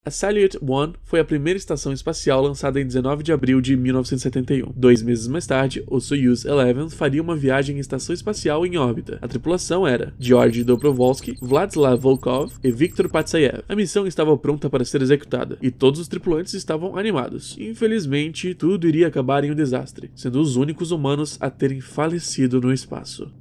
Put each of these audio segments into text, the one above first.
A Salyut 1 foi a primeira estação espacial lançada em 19 de abril de 1971. 2 meses mais tarde, o Soyuz 11 faria uma viagem em estação espacial em órbita. A tripulação era Georgy Dobrovolsky, Vladislav Volkov e Viktor Patsayev. A missão estava pronta para ser executada, e todos os tripulantes estavam animados. Infelizmente, tudo iria acabar em um desastre, sendo os únicos humanos a terem falecido no espaço.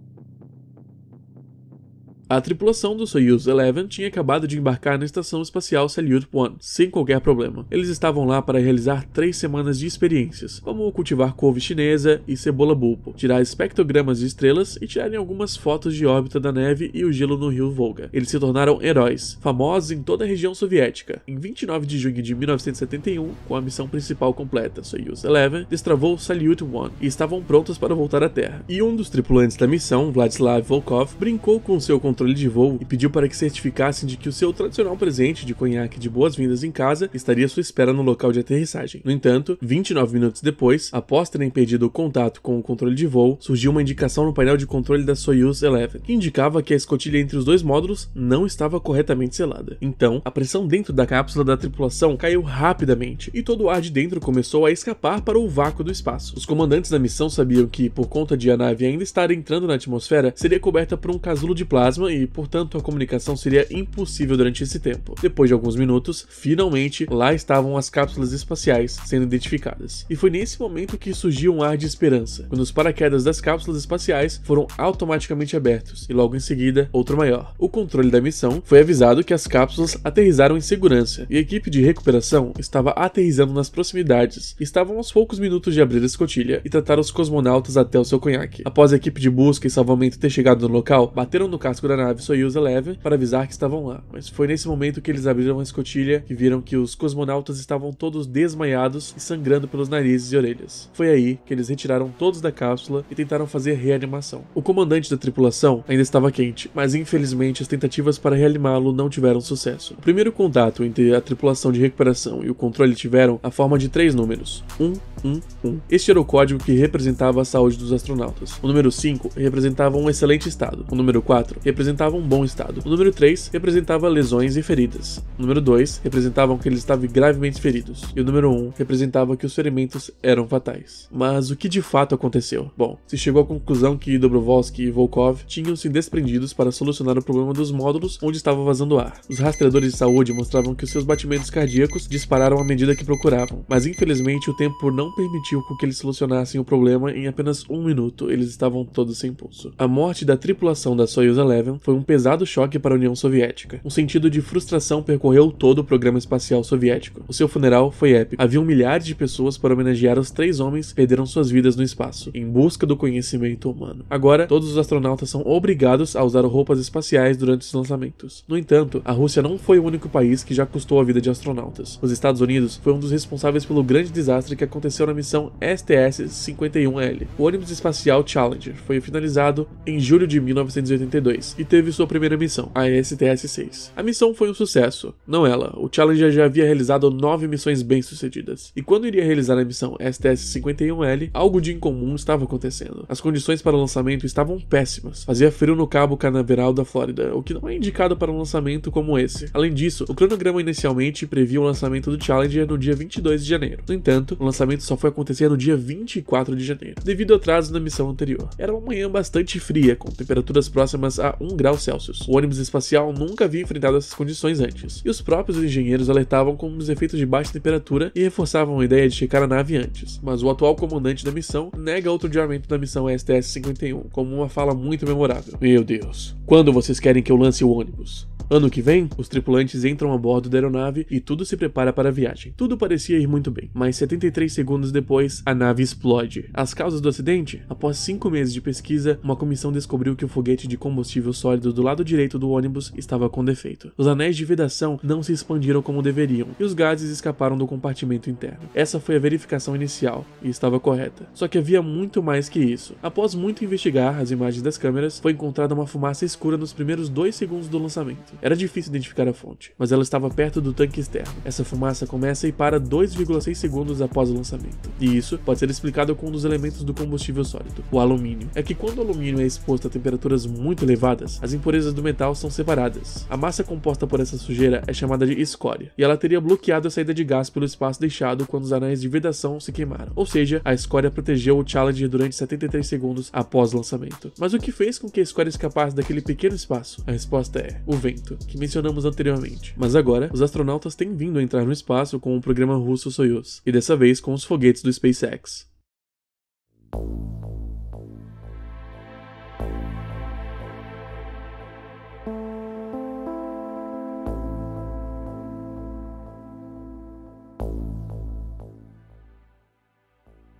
A tripulação do Soyuz 11 tinha acabado de embarcar na estação espacial Salyut 1, sem qualquer problema. Eles estavam lá para realizar 3 semanas de experiências, como cultivar couve chinesa e cebola bulbo, tirar espectrogramas de estrelas e tirarem algumas fotos de órbita da neve e o gelo no rio Volga. Eles se tornaram heróis, famosos em toda a região soviética. Em 29 de junho de 1971, com a missão principal completa, Soyuz 11 destravou Salyut 1 e estavam prontos para voltar à Terra. E um dos tripulantes da missão, Vladislav Volkov, brincou com seu controle de voo e pediu para que certificassem de que o seu tradicional presente de conhaque de boas-vindas em casa estaria à sua espera no local de aterrissagem. No entanto, 29 minutos depois, após terem perdido o contato com o controle de voo, surgiu uma indicação no painel de controle da Soyuz 11, que indicava que a escotilha entre os dois módulos não estava corretamente selada. Então, a pressão dentro da cápsula da tripulação caiu rapidamente, e todo o ar de dentro começou a escapar para o vácuo do espaço. Os comandantes da missão sabiam que, por conta de a nave ainda estar entrando na atmosfera, seria coberta por um casulo de plasma e, portanto, a comunicação seria impossível durante esse tempo. Depois de alguns minutos, finalmente, lá estavam as cápsulas espaciais sendo identificadas. E foi nesse momento que surgiu um ar de esperança, quando os paraquedas das cápsulas espaciais foram automaticamente abertos, e logo em seguida, outro maior. O controle da missão foi avisado que as cápsulas aterrizaram em segurança, e a equipe de recuperação estava aterrissando nas proximidades, e estavam aos poucos minutos de abrir a escotilha e tratar os cosmonautas até o seu conhaque. Após a equipe de busca e salvamento ter chegado no local, bateram no casco da nave Soyuz 11 para avisar que estavam lá, mas foi nesse momento que eles abriram a escotilha e viram que os cosmonautas estavam todos desmaiados e sangrando pelos narizes e orelhas. Foi aí que eles retiraram todos da cápsula e tentaram fazer reanimação. O comandante da tripulação ainda estava quente, mas infelizmente as tentativas para reanimá-lo não tiveram sucesso. O primeiro contato entre a tripulação de recuperação e o controle tiveram a forma de 3 números: 111. Este era o código que representava a saúde dos astronautas. O número 5 representava um excelente estado. O número 4 representava um bom estado. O número 3 representava lesões e feridas. O número 2 representava que eles estavam gravemente feridos. E o número 1 representava que os ferimentos eram fatais. Mas o que de fato aconteceu? Bom, se chegou à conclusão que Dobrovolsky e Volkov tinham se desprendidos para solucionar o problema dos módulos onde estava vazando ar. Os rastreadores de saúde mostravam que os seus batimentos cardíacos dispararam à medida que procuravam, mas infelizmente o tempo não permitiu que eles solucionassem o problema. Em apenas 1 minuto, eles estavam todos sem pulso. A morte da tripulação da Soyuz 11 foi um pesado choque para a União Soviética. Um sentido de frustração percorreu todo o programa espacial soviético. O seu funeral foi épico. Haviam milhares de pessoas para homenagear os 3 homens que perderam suas vidas no espaço, em busca do conhecimento humano. Agora, todos os astronautas são obrigados a usar roupas espaciais durante os lançamentos. No entanto, a Rússia não foi o único país que já custou a vida de astronautas. Os Estados Unidos foi um dos responsáveis pelo grande desastre que aconteceu na missão STS-51L. O ônibus espacial Challenger foi finalizado em julho de 1982 e teve sua primeira missão, a STS-6. A missão foi um sucesso. Não ela, o Challenger já havia realizado 9 missões bem-sucedidas. E quando iria realizar a missão STS-51L, algo de incomum estava acontecendo. As condições para o lançamento estavam péssimas. Fazia frio no Cabo Canaveral da Flórida, o que não é indicado para um lançamento como esse. Além disso, o cronograma inicialmente previa o lançamento do Challenger no dia 22 de janeiro. No entanto, o lançamento só foi acontecer no dia 24 de janeiro, devido a atrasos na missão anterior. Era uma manhã bastante fria, com temperaturas próximas a 1 grau Celsius. O ônibus espacial nunca havia enfrentado essas condições antes, e os próprios engenheiros alertavam com os efeitos de baixa temperatura e reforçavam a ideia de checar a nave antes. Mas o atual comandante da missão nega outro adiamento da missão STS-51, como uma fala muito memorável. Meu Deus, quando vocês querem que eu lance o ônibus? Ano que vem, os tripulantes entram a bordo da aeronave e tudo se prepara para a viagem. Tudo parecia ir muito bem, mas 73 segundos depois, a nave explode. As causas do acidente? Após 5 meses de pesquisa, uma comissão descobriu que o foguete de combustível sólido do lado direito do ônibus estava com defeito. Os anéis de vedação não se expandiram como deveriam, e os gases escaparam do compartimento interno. Essa foi a verificação inicial, e estava correta. Só que havia muito mais que isso. Após muito investigar as imagens das câmeras, foi encontrada uma fumaça escura nos primeiros 2 segundos do lançamento. Era difícil identificar a fonte, mas ela estava perto do tanque externo. Essa fumaça começa e para 2,6 segundos após o lançamento. E isso pode ser explicado com um dos elementos do combustível sólido, o alumínio. É que quando o alumínio é exposto a temperaturas muito elevadas, separadas. As impurezas do metal são separadas. A massa composta por essa sujeira é chamada de escória, e ela teria bloqueado a saída de gás pelo espaço deixado quando os anéis de vedação se queimaram. Ou seja, a escória protegeu o Challenger durante 73 segundos após o lançamento. Mas o que fez com que a escória escapasse daquele pequeno espaço? A resposta é o vento, que mencionamos anteriormente. Mas agora, os astronautas têm vindo a entrar no espaço com o programa russo Soyuz, e dessa vez com os foguetes do SpaceX.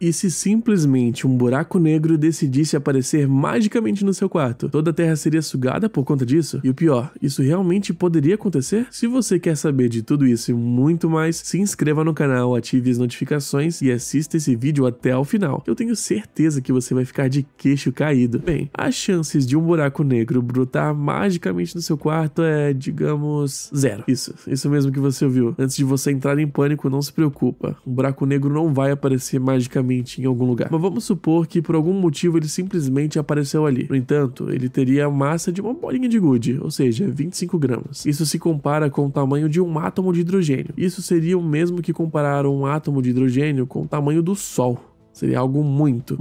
E se simplesmente um buraco negro decidisse aparecer magicamente no seu quarto, toda a Terra seria sugada por conta disso? E o pior, isso realmente poderia acontecer? Se você quer saber de tudo isso e muito mais, se inscreva no canal, ative as notificações e assista esse vídeo até o final. Eu tenho certeza que você vai ficar de queixo caído. Bem, as chances de um buraco negro brotar magicamente no seu quarto é, digamos, 0. Isso mesmo que você ouviu. Antes de você entrar em pânico, não se preocupa. Um buraco negro não vai aparecer magicamente em algum lugar. Mas vamos supor que por algum motivo ele simplesmente apareceu ali. No entanto, ele teria a massa de uma bolinha de gude, ou seja, 25 gramas. Isso se compara com o tamanho de um átomo de hidrogênio. Isso seria o mesmo que comparar um átomo de hidrogênio com o tamanho do Sol. Seria algo muito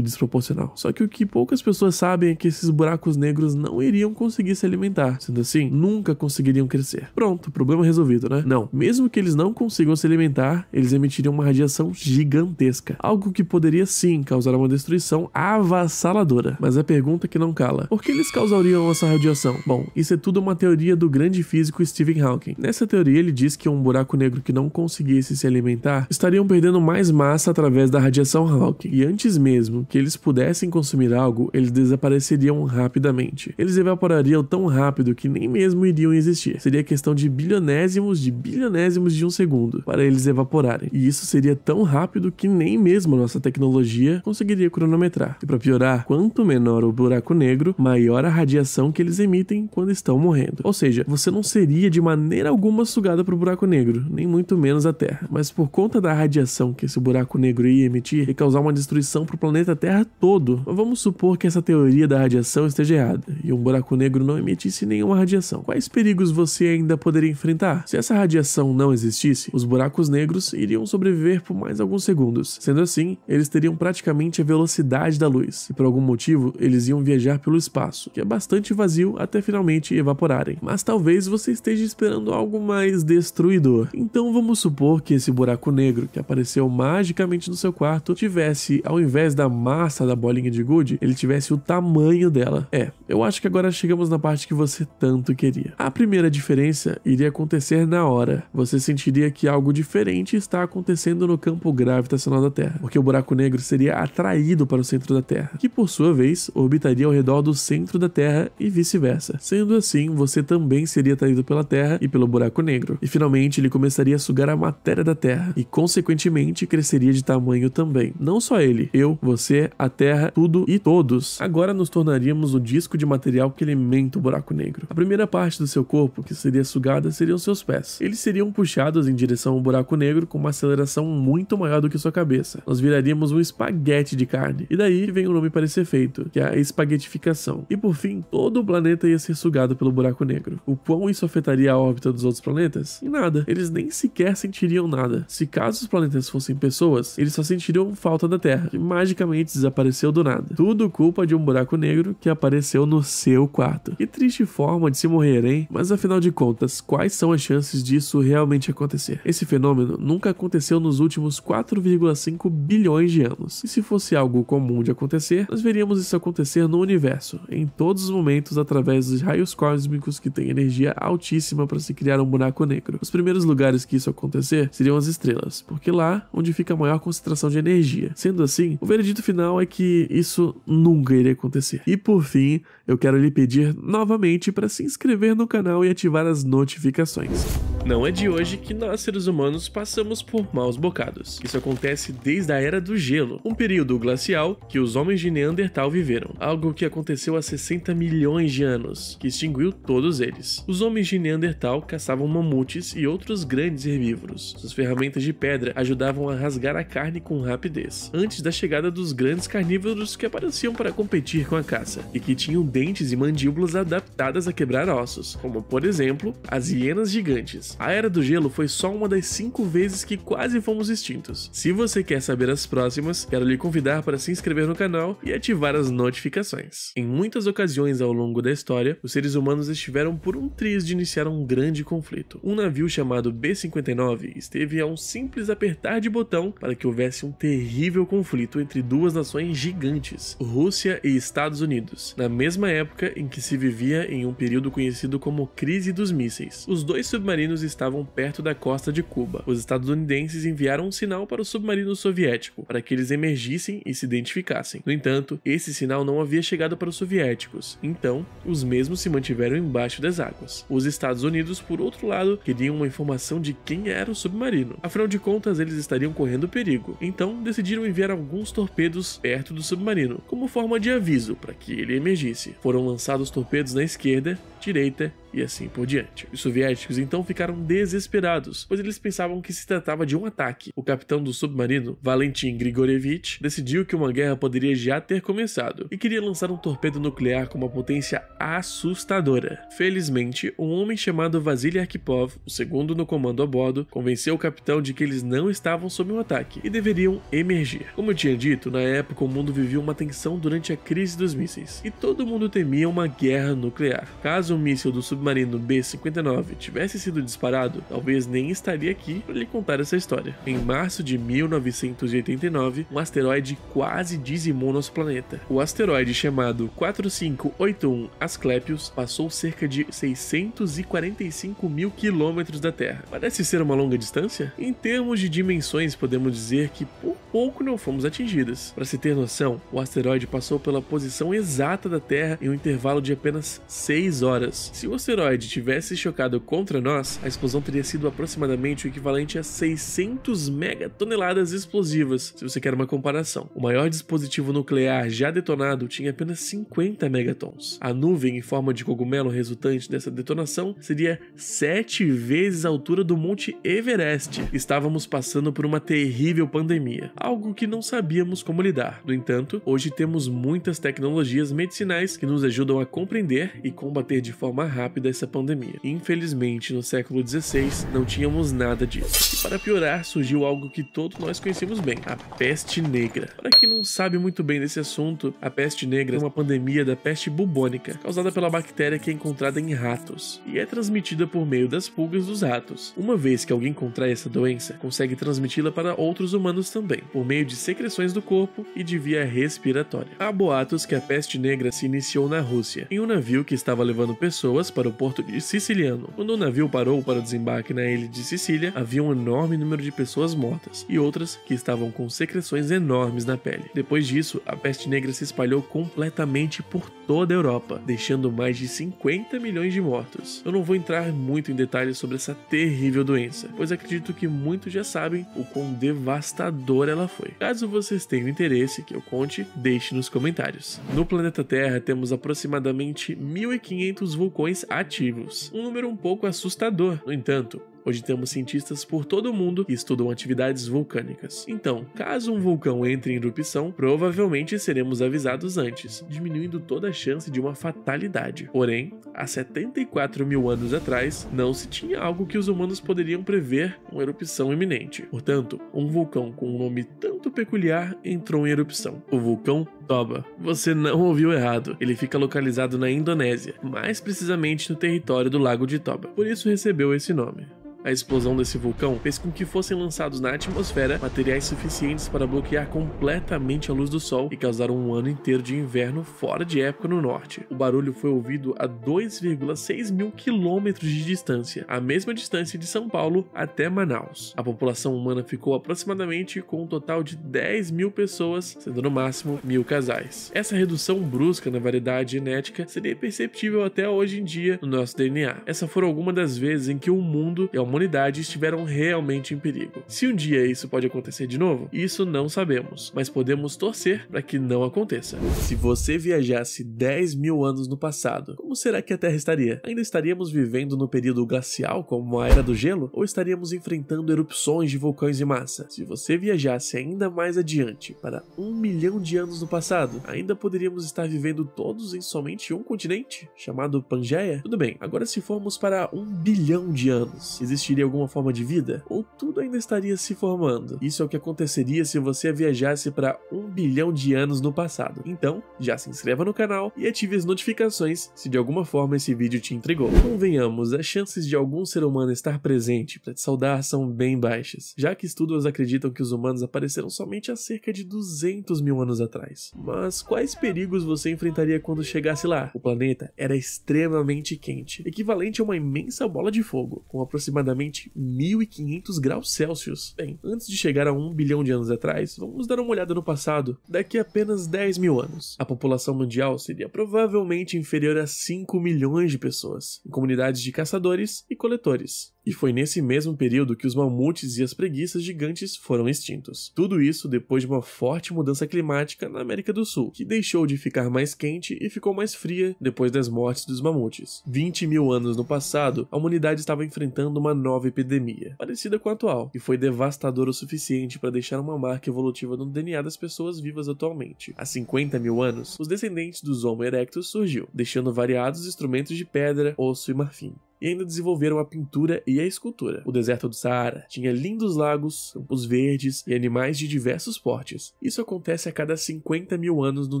desproporcional. Só que o que poucas pessoas sabem é que esses buracos negros não iriam conseguir se alimentar. Sendo assim, nunca conseguiriam crescer. Pronto, problema resolvido, né? Não. Mesmo que eles não consigam se alimentar, eles emitiriam uma radiação gigantesca. Algo que poderia sim causar uma destruição avassaladora. Mas a pergunta que não cala: por que eles causariam essa radiação? Bom, isso é tudo uma teoria do grande físico Stephen Hawking. Nessa teoria ele diz que um buraco negro que não conseguisse se alimentar estariam perdendo mais massa através da radiação Hawking, e antes mesmo que eles pudessem consumir algo, eles desapareceriam rapidamente. Eles evaporariam tão rápido que nem mesmo iriam existir. Seria questão de bilionésimos de um segundo para eles evaporarem, e isso seria tão rápido que nem mesmo a nossa tecnologia conseguiria cronometrar. E para piorar, quanto menor o buraco negro, maior a radiação que eles emitem quando estão morrendo. Ou seja, você não seria de maneira alguma sugada para o buraco negro, nem muito menos a Terra, mas por conta da radiação que esse buraco negro ia emitir e causar uma destruição para o planeta Terra todo. Mas vamos supor que essa teoria da radiação esteja errada e um buraco negro não emitisse nenhuma radiação. Quais perigos você ainda poderia enfrentar? Se essa radiação não existisse, os buracos negros iriam sobreviver por mais alguns segundos. Sendo assim, eles teriam praticamente a velocidade da luz, e por algum motivo eles iam viajar pelo espaço, que é bastante vazio até finalmente evaporarem. Mas talvez você esteja esperando algo mais destruidor. Então vamos supor que esse buraco negro que apareceu magicamente no seu quarto tivesse, ao invés da massa da bolinha de gude, ele tivesse o tamanho dela. Eu acho que agora chegamos na parte que você tanto queria. A primeira diferença iria acontecer na hora. Você sentiria que algo diferente está acontecendo no campo gravitacional da Terra, porque o buraco negro seria atraído para o centro da Terra, que por sua vez orbitaria ao redor do centro da Terra e vice-versa. Sendo assim, você também seria atraído pela Terra e pelo buraco negro, e finalmente ele começaria a sugar a matéria da Terra, e consequentemente cresceria de tamanho também. Não só ele, eu, você, a Terra, tudo e todos. Agora nos tornaríamos o disco de material que alimenta o buraco negro. A primeira parte do seu corpo que seria sugada seriam seus pés. Eles seriam puxados em direção ao buraco negro com uma aceleração muito maior do que sua cabeça. Nós viraríamos um espaguete de carne. E daí vem o nome para esse efeito, que é a espaguetificação. E por fim, todo o planeta ia ser sugado pelo buraco negro. O quão isso afetaria a órbita dos outros planetas? Em nada. Eles nem sequer sentiriam nada. Se caso os planetas fossem pessoas, eles só sentiriam falta da Terra, que magicamente desapareceu do nada. Tudo culpa de um buraco negro que apareceu no seu quarto. Que triste forma de se morrer, hein? Mas afinal de contas, quais são as chances disso realmente acontecer? Esse fenômeno nunca aconteceu nos últimos 4,5 bilhões de anos. E se fosse algo comum de acontecer, nós veríamos isso acontecer no universo, em todos os momentos, através dos raios cósmicos que têm energia altíssima para se criar um buraco negro. Os primeiros lugares que isso acontecer seriam as estrelas, porque lá onde fica a maior concentração de energia. Sendo assim, o veredito final é que isso nunca iria acontecer. E por fim, eu quero lhe pedir novamente para se inscrever no canal e ativar as notificações. Não é de hoje que nós, seres humanos, passamos por maus bocados. Isso acontece desde a Era do Gelo, um período glacial que os homens de Neandertal viveram, algo que aconteceu há 60 milhões de anos, que extinguiu todos eles. Os homens de Neandertal caçavam mamutes e outros grandes herbívoros. Suas ferramentas de pedra ajudavam a rasgar a carne com rapidez, antes da chegada dos grandes carnívoros que apareciam para competir com a caça, e que tinham dentes e mandíbulas adaptadas a quebrar ossos, como por exemplo, as hienas gigantes. A Era do Gelo foi só uma das 5 vezes que quase fomos extintos. Se você quer saber as próximas, quero lhe convidar para se inscrever no canal e ativar as notificações. Em muitas ocasiões ao longo da história, os seres humanos estiveram por um triz de iniciar um grande conflito. Um navio chamado B-59 esteve a um simples apertar de botão para que houvesse um terrível conflito entre duas nações gigantes, Rússia e Estados Unidos, na mesma época em que se vivia em um período conhecido como Crise dos Mísseis. Os dois submarinos estavam perto da costa de Cuba. Os estadunidenses enviaram um sinal para o submarino soviético para que eles emergissem e se identificassem. No entanto, esse sinal não havia chegado para os soviéticos, então os mesmos se mantiveram embaixo das águas. Os Estados Unidos, por outro lado, queriam uma informação de quem era o submarino. Afinal de contas, eles estariam correndo perigo, então decidiram enviar alguns torpedos perto do submarino, como forma de aviso para que ele emergisse. Foram lançados torpedos na esquerda, direita e assim por diante. Os soviéticos então ficaram desesperados, pois eles pensavam que se tratava de um ataque. O capitão do submarino, Valentin Grigorievich, decidiu que uma guerra poderia já ter começado e queria lançar um torpedo nuclear com uma potência assustadora. Felizmente, um homem chamado Vasily Arkhipov, o segundo no comando a bordo, convenceu o capitão de que eles não estavam sob um ataque e deveriam emergir. Como eu tinha dito, na época o mundo vivia uma tensão durante a crise dos mísseis e todo mundo temia uma guerra nuclear. Caso o míssil do submarino B-59 tivesse sido disparado, talvez nem estaria aqui para lhe contar essa história. Em março de 1989, um asteroide quase dizimou nosso planeta. O asteroide chamado 4581 Asclepius passou cerca de 645 mil quilômetros da Terra. Parece ser uma longa distância? Em termos de dimensões, podemos dizer que por pouco não fomos atingidas. Para se ter noção, o asteroide passou pela posição exata da Terra em um intervalo de apenas 6 horas. Se o asteroide tivesse chocado contra nós, a explosão teria sido aproximadamente o equivalente a 600 megatoneladas explosivas, se você quer uma comparação. O maior dispositivo nuclear já detonado tinha apenas 50 megatons. A nuvem em forma de cogumelo resultante dessa detonação seria 7 vezes a altura do Monte Everest. Estávamos passando por uma terrível pandemia, algo que não sabíamos como lidar. No entanto, hoje temos muitas tecnologias medicinais que nos ajudam a compreender e combater de forma rápida essa pandemia. Infelizmente, no século XVI, não tínhamos nada disso. E para piorar, surgiu algo que todos nós conhecemos bem, a peste negra. Para quem não sabe muito bem desse assunto, a peste negra é uma pandemia da peste bubônica, causada pela bactéria que é encontrada em ratos, e é transmitida por meio das pulgas dos ratos. Uma vez que alguém contrai essa doença, consegue transmiti-la para outros humanos também, por meio de secreções do corpo e de via respiratória. Há boatos que a peste negra se iniciou na Rússia, em um navio que estava levando pessoas para o porto de Siciliano. Quando o navio parou para o desembarque na ilha de Sicília, havia um enorme número de pessoas mortas e outras que estavam com secreções enormes na pele. Depois disso, a peste negra se espalhou completamente por toda a Europa, deixando mais de 50 milhões de mortos. Eu não vou entrar muito em detalhes sobre essa terrível doença, pois acredito que muitos já sabem o quão devastadora ela foi. Caso vocês tenham interesse que eu conte, deixe nos comentários. No planeta Terra temos aproximadamente 1.500 vulcões ativos, um número um pouco assustador. No entanto, hoje temos cientistas por todo o mundo que estudam atividades vulcânicas. Então, caso um vulcão entre em erupção, provavelmente seremos avisados antes, diminuindo toda a chance de uma fatalidade. Porém, há 74 mil anos atrás, não se tinha algo que os humanos poderiam prever uma erupção iminente. Portanto, um vulcão com um nome tanto peculiar entrou em erupção. O vulcão Toba. Você não ouviu errado, ele fica localizado na Indonésia, mais precisamente no território do Lago de Toba. Por isso recebeu esse nome. A explosão desse vulcão fez com que fossem lançados na atmosfera materiais suficientes para bloquear completamente a luz do sol e causar um ano inteiro de inverno fora de época no norte. O barulho foi ouvido a 2,6 mil quilômetros de distância, a mesma distância de São Paulo até Manaus. A população humana ficou aproximadamente com um total de 10 mil pessoas, sendo no máximo 1000 casais. Essa redução brusca na variedade genética seria perceptível até hoje em dia no nosso DNA. Essas foram algumas das vezes em que o mundo e a humanidade estiveram realmente em perigo. Se um dia isso pode acontecer de novo, isso não sabemos, mas podemos torcer para que não aconteça. Se você viajasse 10 mil anos no passado, como será que a Terra estaria? Ainda estaríamos vivendo no período glacial, como a Era do Gelo, ou estaríamos enfrentando erupções de vulcões em massa? Se você viajasse ainda mais adiante, para 1 milhão de anos no passado, ainda poderíamos estar vivendo todos em somente um continente, chamado Pangeia? Tudo bem, agora se formos para 1 bilhão de anos, existiria alguma forma de vida? Ou tudo ainda estaria se formando? Isso é o que aconteceria se você viajasse para 1 bilhão de anos no passado. Então, já se inscreva no canal e ative as notificações se de alguma forma esse vídeo te intrigou. Convenhamos, as chances de algum ser humano estar presente para te saudar são bem baixas, já que estudos acreditam que os humanos apareceram somente há cerca de 200 mil anos atrás. Mas quais perigos você enfrentaria quando chegasse lá? O planeta era extremamente quente, equivalente a uma imensa bola de fogo, com aproximadamente 1500 graus Celsius. Bem, antes de chegar a 1 bilhão de anos atrás, vamos dar uma olhada no passado, daqui a apenas 10 mil anos. A população mundial seria provavelmente inferior a 5 milhões de pessoas, em comunidades de caçadores e coletores. E foi nesse mesmo período que os mamutes e as preguiças gigantes foram extintos. Tudo isso depois de uma forte mudança climática na América do Sul, que deixou de ficar mais quente e ficou mais fria depois das mortes dos mamutes. 20 mil anos no passado, a humanidade estava enfrentando uma nova epidemia, parecida com a atual, e foi devastadora o suficiente para deixar uma marca evolutiva no DNA das pessoas vivas atualmente. Há 50 mil anos, os descendentes dos Homo erectus surgiu, deixando variados instrumentos de pedra, osso e marfim. E ainda desenvolveram a pintura e a escultura. O deserto do Saara tinha lindos lagos, campos verdes e animais de diversos portes. Isso acontece a cada 50 mil anos no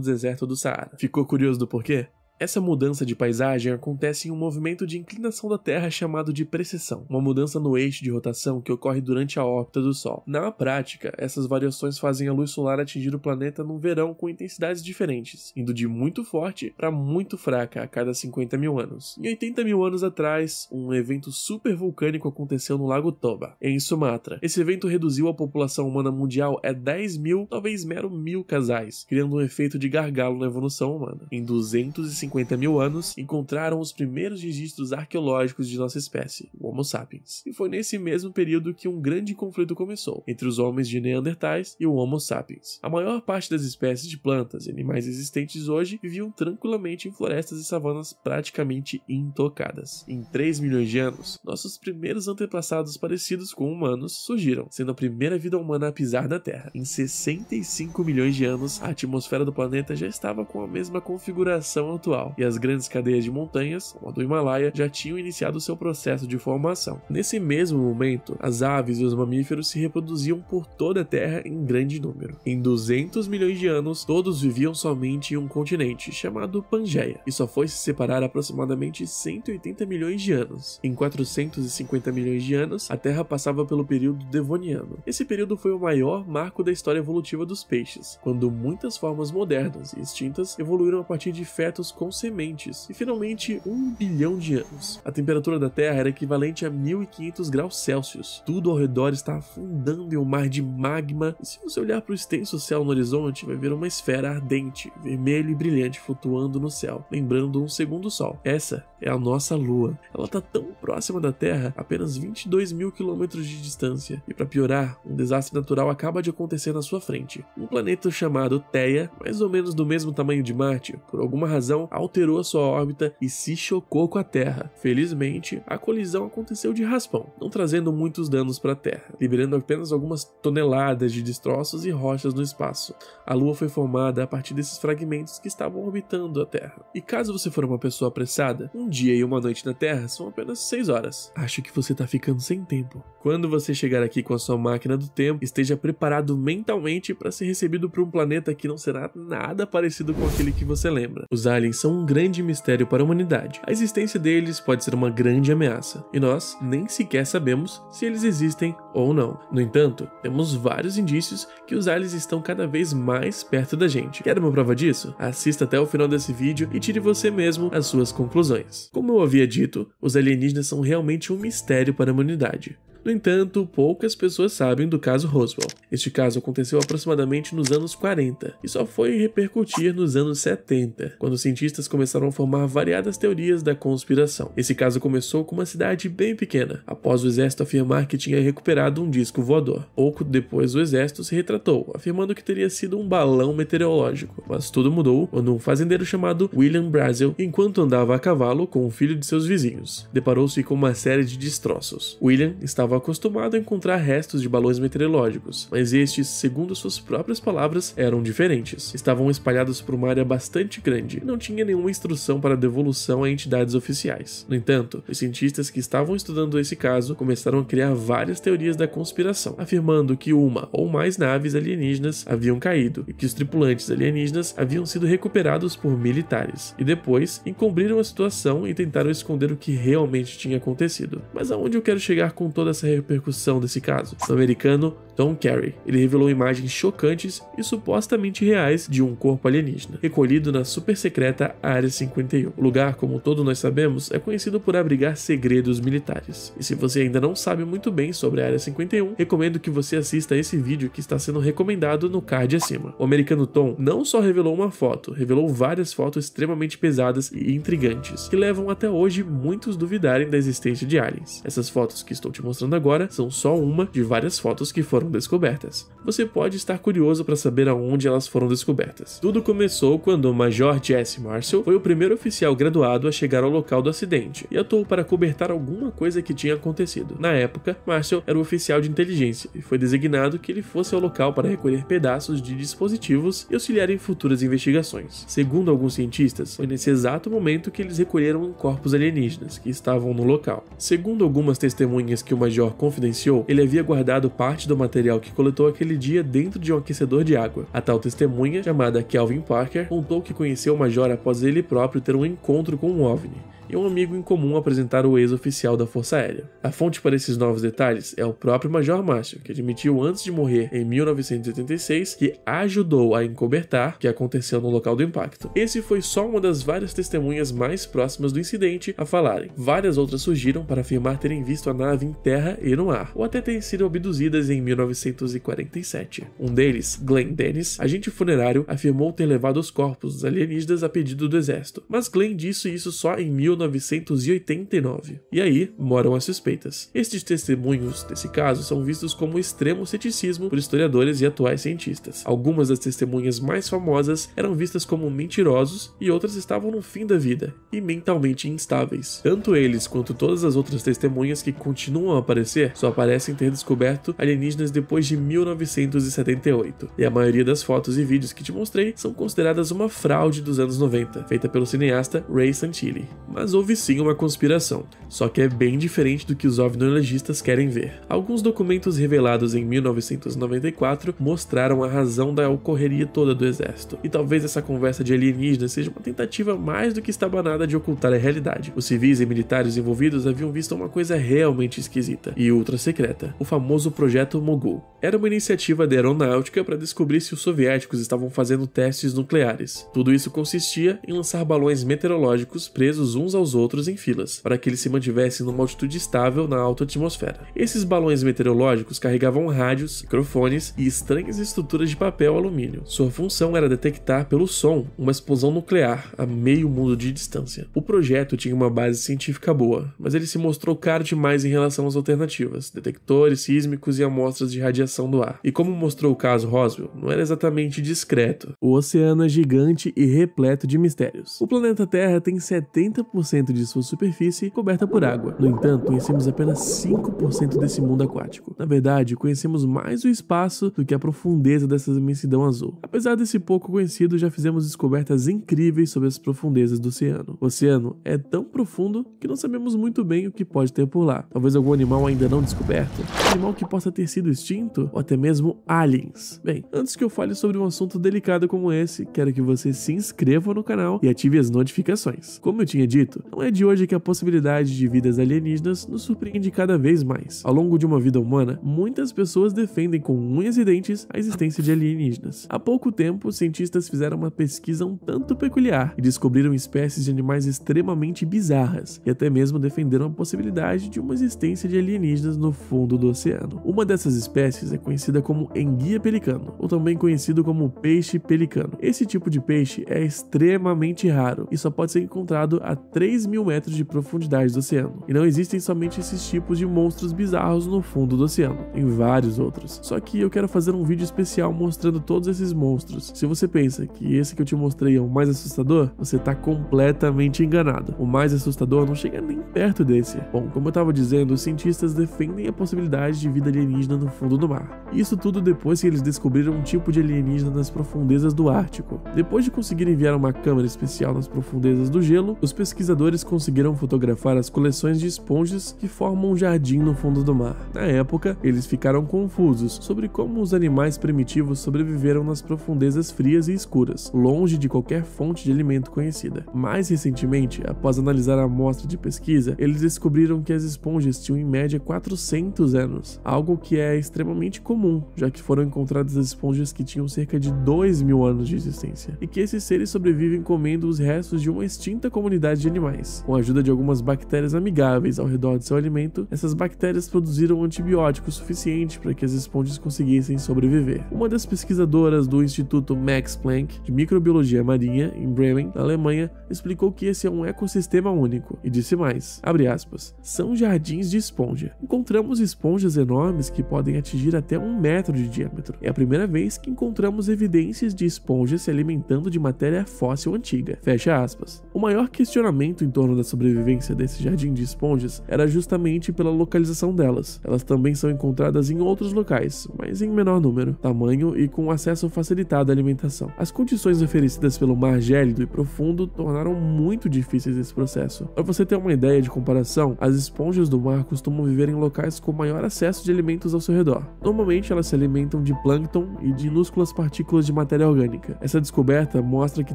deserto do Saara. Ficou curioso do porquê? Essa mudança de paisagem acontece em um movimento de inclinação da Terra chamado de precessão, uma mudança no eixo de rotação que ocorre durante a órbita do Sol. Na prática, essas variações fazem a luz solar atingir o planeta no verão com intensidades diferentes, indo de muito forte para muito fraca a cada 50 mil anos. Em 80 mil anos atrás, um evento supervulcânico aconteceu no Lago Toba, em Sumatra. Esse evento reduziu a população humana mundial a 10 mil, talvez mero 1000 casais, criando um efeito de gargalo na evolução humana. Em 250 mil anos, encontraram os primeiros registros arqueológicos de nossa espécie, o Homo sapiens. E foi nesse mesmo período que um grande conflito começou, entre os homens de Neandertais e o Homo sapiens. A maior parte das espécies de plantas e animais existentes hoje viviam tranquilamente em florestas e savanas praticamente intocadas. Em 3 milhões de anos, nossos primeiros antepassados parecidos com humanos surgiram, sendo a primeira vida humana a pisar na Terra. Em 65 milhões de anos, a atmosfera do planeta já estava com a mesma configuração atual, e as grandes cadeias de montanhas, como a do Himalaia, já tinham iniciado seu processo de formação. Nesse mesmo momento, as aves e os mamíferos se reproduziam por toda a Terra em grande número. Em 200 milhões de anos, todos viviam somente em um continente, chamado Pangeia, e só foi se separar aproximadamente 180 milhões de anos. Em 450 milhões de anos, a Terra passava pelo período Devoniano. Esse período foi o maior marco da história evolutiva dos peixes, quando muitas formas modernas e extintas evoluíram a partir de fetos com sementes, e finalmente 1 bilhão de anos. A temperatura da Terra era equivalente a 1500 graus Celsius. Tudo ao redor está afundando em um mar de magma, e se você olhar para o extenso céu no horizonte, vai ver uma esfera ardente, vermelho e brilhante flutuando no céu, lembrando um segundo sol. Essa é a nossa Lua. Ela está tão próxima da Terra, apenas 22 mil quilômetros de distância, e para piorar, um desastre natural acaba de acontecer na sua frente. Um planeta chamado Theia, mais ou menos do mesmo tamanho de Marte, por alguma razão alterou a sua órbita e se chocou com a Terra. Felizmente, a colisão aconteceu de raspão, não trazendo muitos danos para a Terra, liberando apenas algumas toneladas de destroços e rochas no espaço. A Lua foi formada a partir desses fragmentos que estavam orbitando a Terra. E caso você for uma pessoa apressada, um dia e uma noite na Terra são apenas 6 horas. Acho que você tá ficando sem tempo. Quando você chegar aqui com a sua máquina do tempo, esteja preparado mentalmente para ser recebido por um planeta que não será nada parecido com aquele que você lembra. Os aliens são um grande mistério para a humanidade. A existência deles pode ser uma grande ameaça, e nós nem sequer sabemos se eles existem ou não. No entanto, temos vários indícios que os aliens estão cada vez mais perto da gente. Quer uma prova disso? Assista até o final desse vídeo e tire você mesmo as suas conclusões. Como eu havia dito, os alienígenas são realmente um mistério para a humanidade. No entanto, poucas pessoas sabem do caso Roswell. Este caso aconteceu aproximadamente nos anos 40 e só foi repercutir nos anos 70, quando os cientistas começaram a formar variadas teorias da conspiração. Esse caso começou com uma cidade bem pequena, após o exército afirmar que tinha recuperado um disco voador. Pouco depois o exército se retratou, afirmando que teria sido um balão meteorológico, mas tudo mudou quando um fazendeiro chamado William Brazel, enquanto andava a cavalo com o filho de seus vizinhos, deparou-se com uma série de destroços. William estava acostumado a encontrar restos de balões meteorológicos, mas estes, segundo suas próprias palavras, eram diferentes. Estavam espalhados por uma área bastante grande e não tinha nenhuma instrução para devolução a entidades oficiais. No entanto, os cientistas que estavam estudando esse caso começaram a criar várias teorias da conspiração, afirmando que uma ou mais naves alienígenas haviam caído e que os tripulantes alienígenas haviam sido recuperados por militares, e depois encobriram a situação e tentaram esconder o que realmente tinha acontecido. Mas aonde eu quero chegar com toda essa repercussão desse caso? O americano Tom Carey. Ele revelou imagens chocantes e supostamente reais de um corpo alienígena, recolhido na super secreta Área 51. O lugar, como todos nós sabemos, é conhecido por abrigar segredos militares. E se você ainda não sabe muito bem sobre a Área 51, recomendo que você assista a esse vídeo que está sendo recomendado no card acima. O americano Tom não só revelou uma foto, revelou várias fotos extremamente pesadas e intrigantes, que levam até hoje muitos duvidarem da existência de aliens. Essas fotos que estou te mostrando agora são só uma de várias fotos que foram descobertas. Você pode estar curioso para saber aonde elas foram descobertas. Tudo começou quando o Major Jesse Marshall foi o primeiro oficial graduado a chegar ao local do acidente e atuou para cobertar alguma coisa que tinha acontecido. Na época, Marshall era o oficial de inteligência e foi designado que ele fosse ao local para recolher pedaços de dispositivos e auxiliar em futuras investigações. Segundo alguns cientistas, foi nesse exato momento que eles recolheram corpos alienígenas que estavam no local. Segundo algumas testemunhas que o Major confidenciou, ele havia guardado parte do material que coletou aquele dia dentro de um aquecedor de água. A tal testemunha, chamada Kelvin Parker, contou que conheceu o Major após ele próprio ter um encontro com um OVNI e um amigo em comum apresentar o ex-oficial da Força Aérea. A fonte para esses novos detalhes é o próprio Major Marshall, que admitiu antes de morrer em 1986 que ajudou a encobertar o que aconteceu no local do impacto. Esse foi só uma das várias testemunhas mais próximas do incidente a falarem. Várias outras surgiram para afirmar terem visto a nave em terra e no ar, ou até terem sido abduzidas em 1947. Um deles, Glenn Dennis, agente funerário, afirmou ter levado os corpos dos alienígenas a pedido do exército, mas Glenn disse isso só em 1989. E aí moram as suspeitas. Estes testemunhos desse caso são vistos como extremo ceticismo por historiadores e atuais cientistas. Algumas das testemunhas mais famosas eram vistas como mentirosos e outras estavam no fim da vida e mentalmente instáveis. Tanto eles quanto todas as outras testemunhas que continuam a aparecer só parecem ter descoberto alienígenas depois de 1978. E a maioria das fotos e vídeos que te mostrei são consideradas uma fraude dos anos 90, feita pelo cineasta Ray Santilli. Mas houve sim uma conspiração, só que é bem diferente do que os ovniologistas querem ver. Alguns documentos revelados em 1994 mostraram a razão da ocorreria toda do exército, e talvez essa conversa de alienígenas seja uma tentativa mais do que estabanada de ocultar a realidade. Os civis e militares envolvidos haviam visto uma coisa realmente esquisita e ultra secreta, o famoso Projeto Mogul. Era uma iniciativa da aeronáutica para descobrir se os soviéticos estavam fazendo testes nucleares. Tudo isso consistia em lançar balões meteorológicos presos uns aos outros em filas, para que eles se mantivessem numa altitude estável na alta atmosfera. Esses balões meteorológicos carregavam rádios, microfones e estranhas estruturas de papel e alumínio. Sua função era detectar pelo som uma explosão nuclear a meio mundo de distância. O projeto tinha uma base científica boa, mas ele se mostrou caro demais em relação às alternativas, detectores sísmicos e amostras de radiação do ar. E como mostrou o caso Roswell, não era exatamente discreto. O oceano é gigante e repleto de mistérios. O planeta Terra tem 70% de sua superfície coberta por água. No entanto, conhecemos apenas 5% desse mundo aquático. Na verdade, conhecemos mais o espaço do que a profundeza dessa imensidão azul. Apesar desse pouco conhecido, já fizemos descobertas incríveis sobre as profundezas do oceano. O oceano é tão profundo que não sabemos muito bem o que pode ter por lá. Talvez algum animal ainda não descoberto, um animal que possa ter sido extinto, ou até mesmo aliens. Bem, antes que eu fale sobre um assunto delicado como esse, quero que você se inscreva no canal e ative as notificações. Como eu tinha dito, feito. Não é de hoje que a possibilidade de vidas alienígenas nos surpreende cada vez mais. Ao longo de uma vida humana, muitas pessoas defendem com unhas e dentes a existência de alienígenas. Há pouco tempo, cientistas fizeram uma pesquisa um tanto peculiar e descobriram espécies de animais extremamente bizarras e até mesmo defenderam a possibilidade de uma existência de alienígenas no fundo do oceano. Uma dessas espécies é conhecida como enguia pelicano, ou também conhecido como peixe pelicano. Esse tipo de peixe é extremamente raro e só pode ser encontrado a 3.000 metros de profundidade do oceano. E não existem somente esses tipos de monstros bizarros no fundo do oceano, tem vários outros. Só que eu quero fazer um vídeo especial mostrando todos esses monstros. Se você pensa que esse que eu te mostrei é o mais assustador, você tá completamente enganado. O mais assustador não chega nem perto desse. Bom, como eu tava dizendo, os cientistas defendem a possibilidade de vida alienígena no fundo do mar. Isso tudo depois que eles descobriram um tipo de alienígena nas profundezas do Ártico. Depois de conseguir enviar uma câmera especial nas profundezas do gelo, os pesquisadores conseguiram fotografar as coleções de esponjas que formam um jardim no fundo do mar. Na época, eles ficaram confusos sobre como os animais primitivos sobreviveram nas profundezas frias e escuras, longe de qualquer fonte de alimento conhecida. Mais recentemente, após analisar a amostra de pesquisa, eles descobriram que as esponjas tinham em média 400 anos, algo que é extremamente comum, já que foram encontradas as esponjas que tinham cerca de 2.000 anos de existência, e que esses seres sobrevivem comendo os restos de uma extinta comunidade de animais. Com a ajuda de algumas bactérias amigáveis ao redor de seu alimento, essas bactérias produziram um antibiótico suficiente para que as esponjas conseguissem sobreviver. Uma das pesquisadoras do Instituto Max Planck de Microbiologia Marinha, em Bremen, na Alemanha, explicou que esse é um ecossistema único, e disse mais, abre aspas, são jardins de esponja. Encontramos esponjas enormes que podem atingir até 1 metro de diâmetro. É a primeira vez que encontramos evidências de esponjas se alimentando de matéria fóssil antiga. Fecha aspas. O maior questionamento em torno da sobrevivência desse jardim de esponjas era justamente pela localização delas. Elas também são encontradas em outros locais, mas em menor número, tamanho e com acesso facilitado à alimentação. As condições oferecidas pelo mar gélido e profundo tornaram muito difíceis esse processo. Para você ter uma ideia de comparação, as esponjas do mar costumam viver em locais com maior acesso de alimentos ao seu redor. Normalmente elas se alimentam de plâncton e de minúsculas partículas de matéria orgânica. Essa descoberta mostra que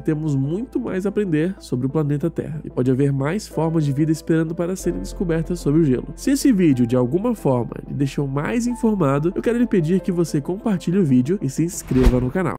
temos muito mais a aprender sobre o planeta Terra e pode haver mais formas de vida esperando para serem descobertas sob o gelo. Se esse vídeo de alguma forma lhe deixou mais informado, eu quero lhe pedir que você compartilhe o vídeo e se inscreva no canal.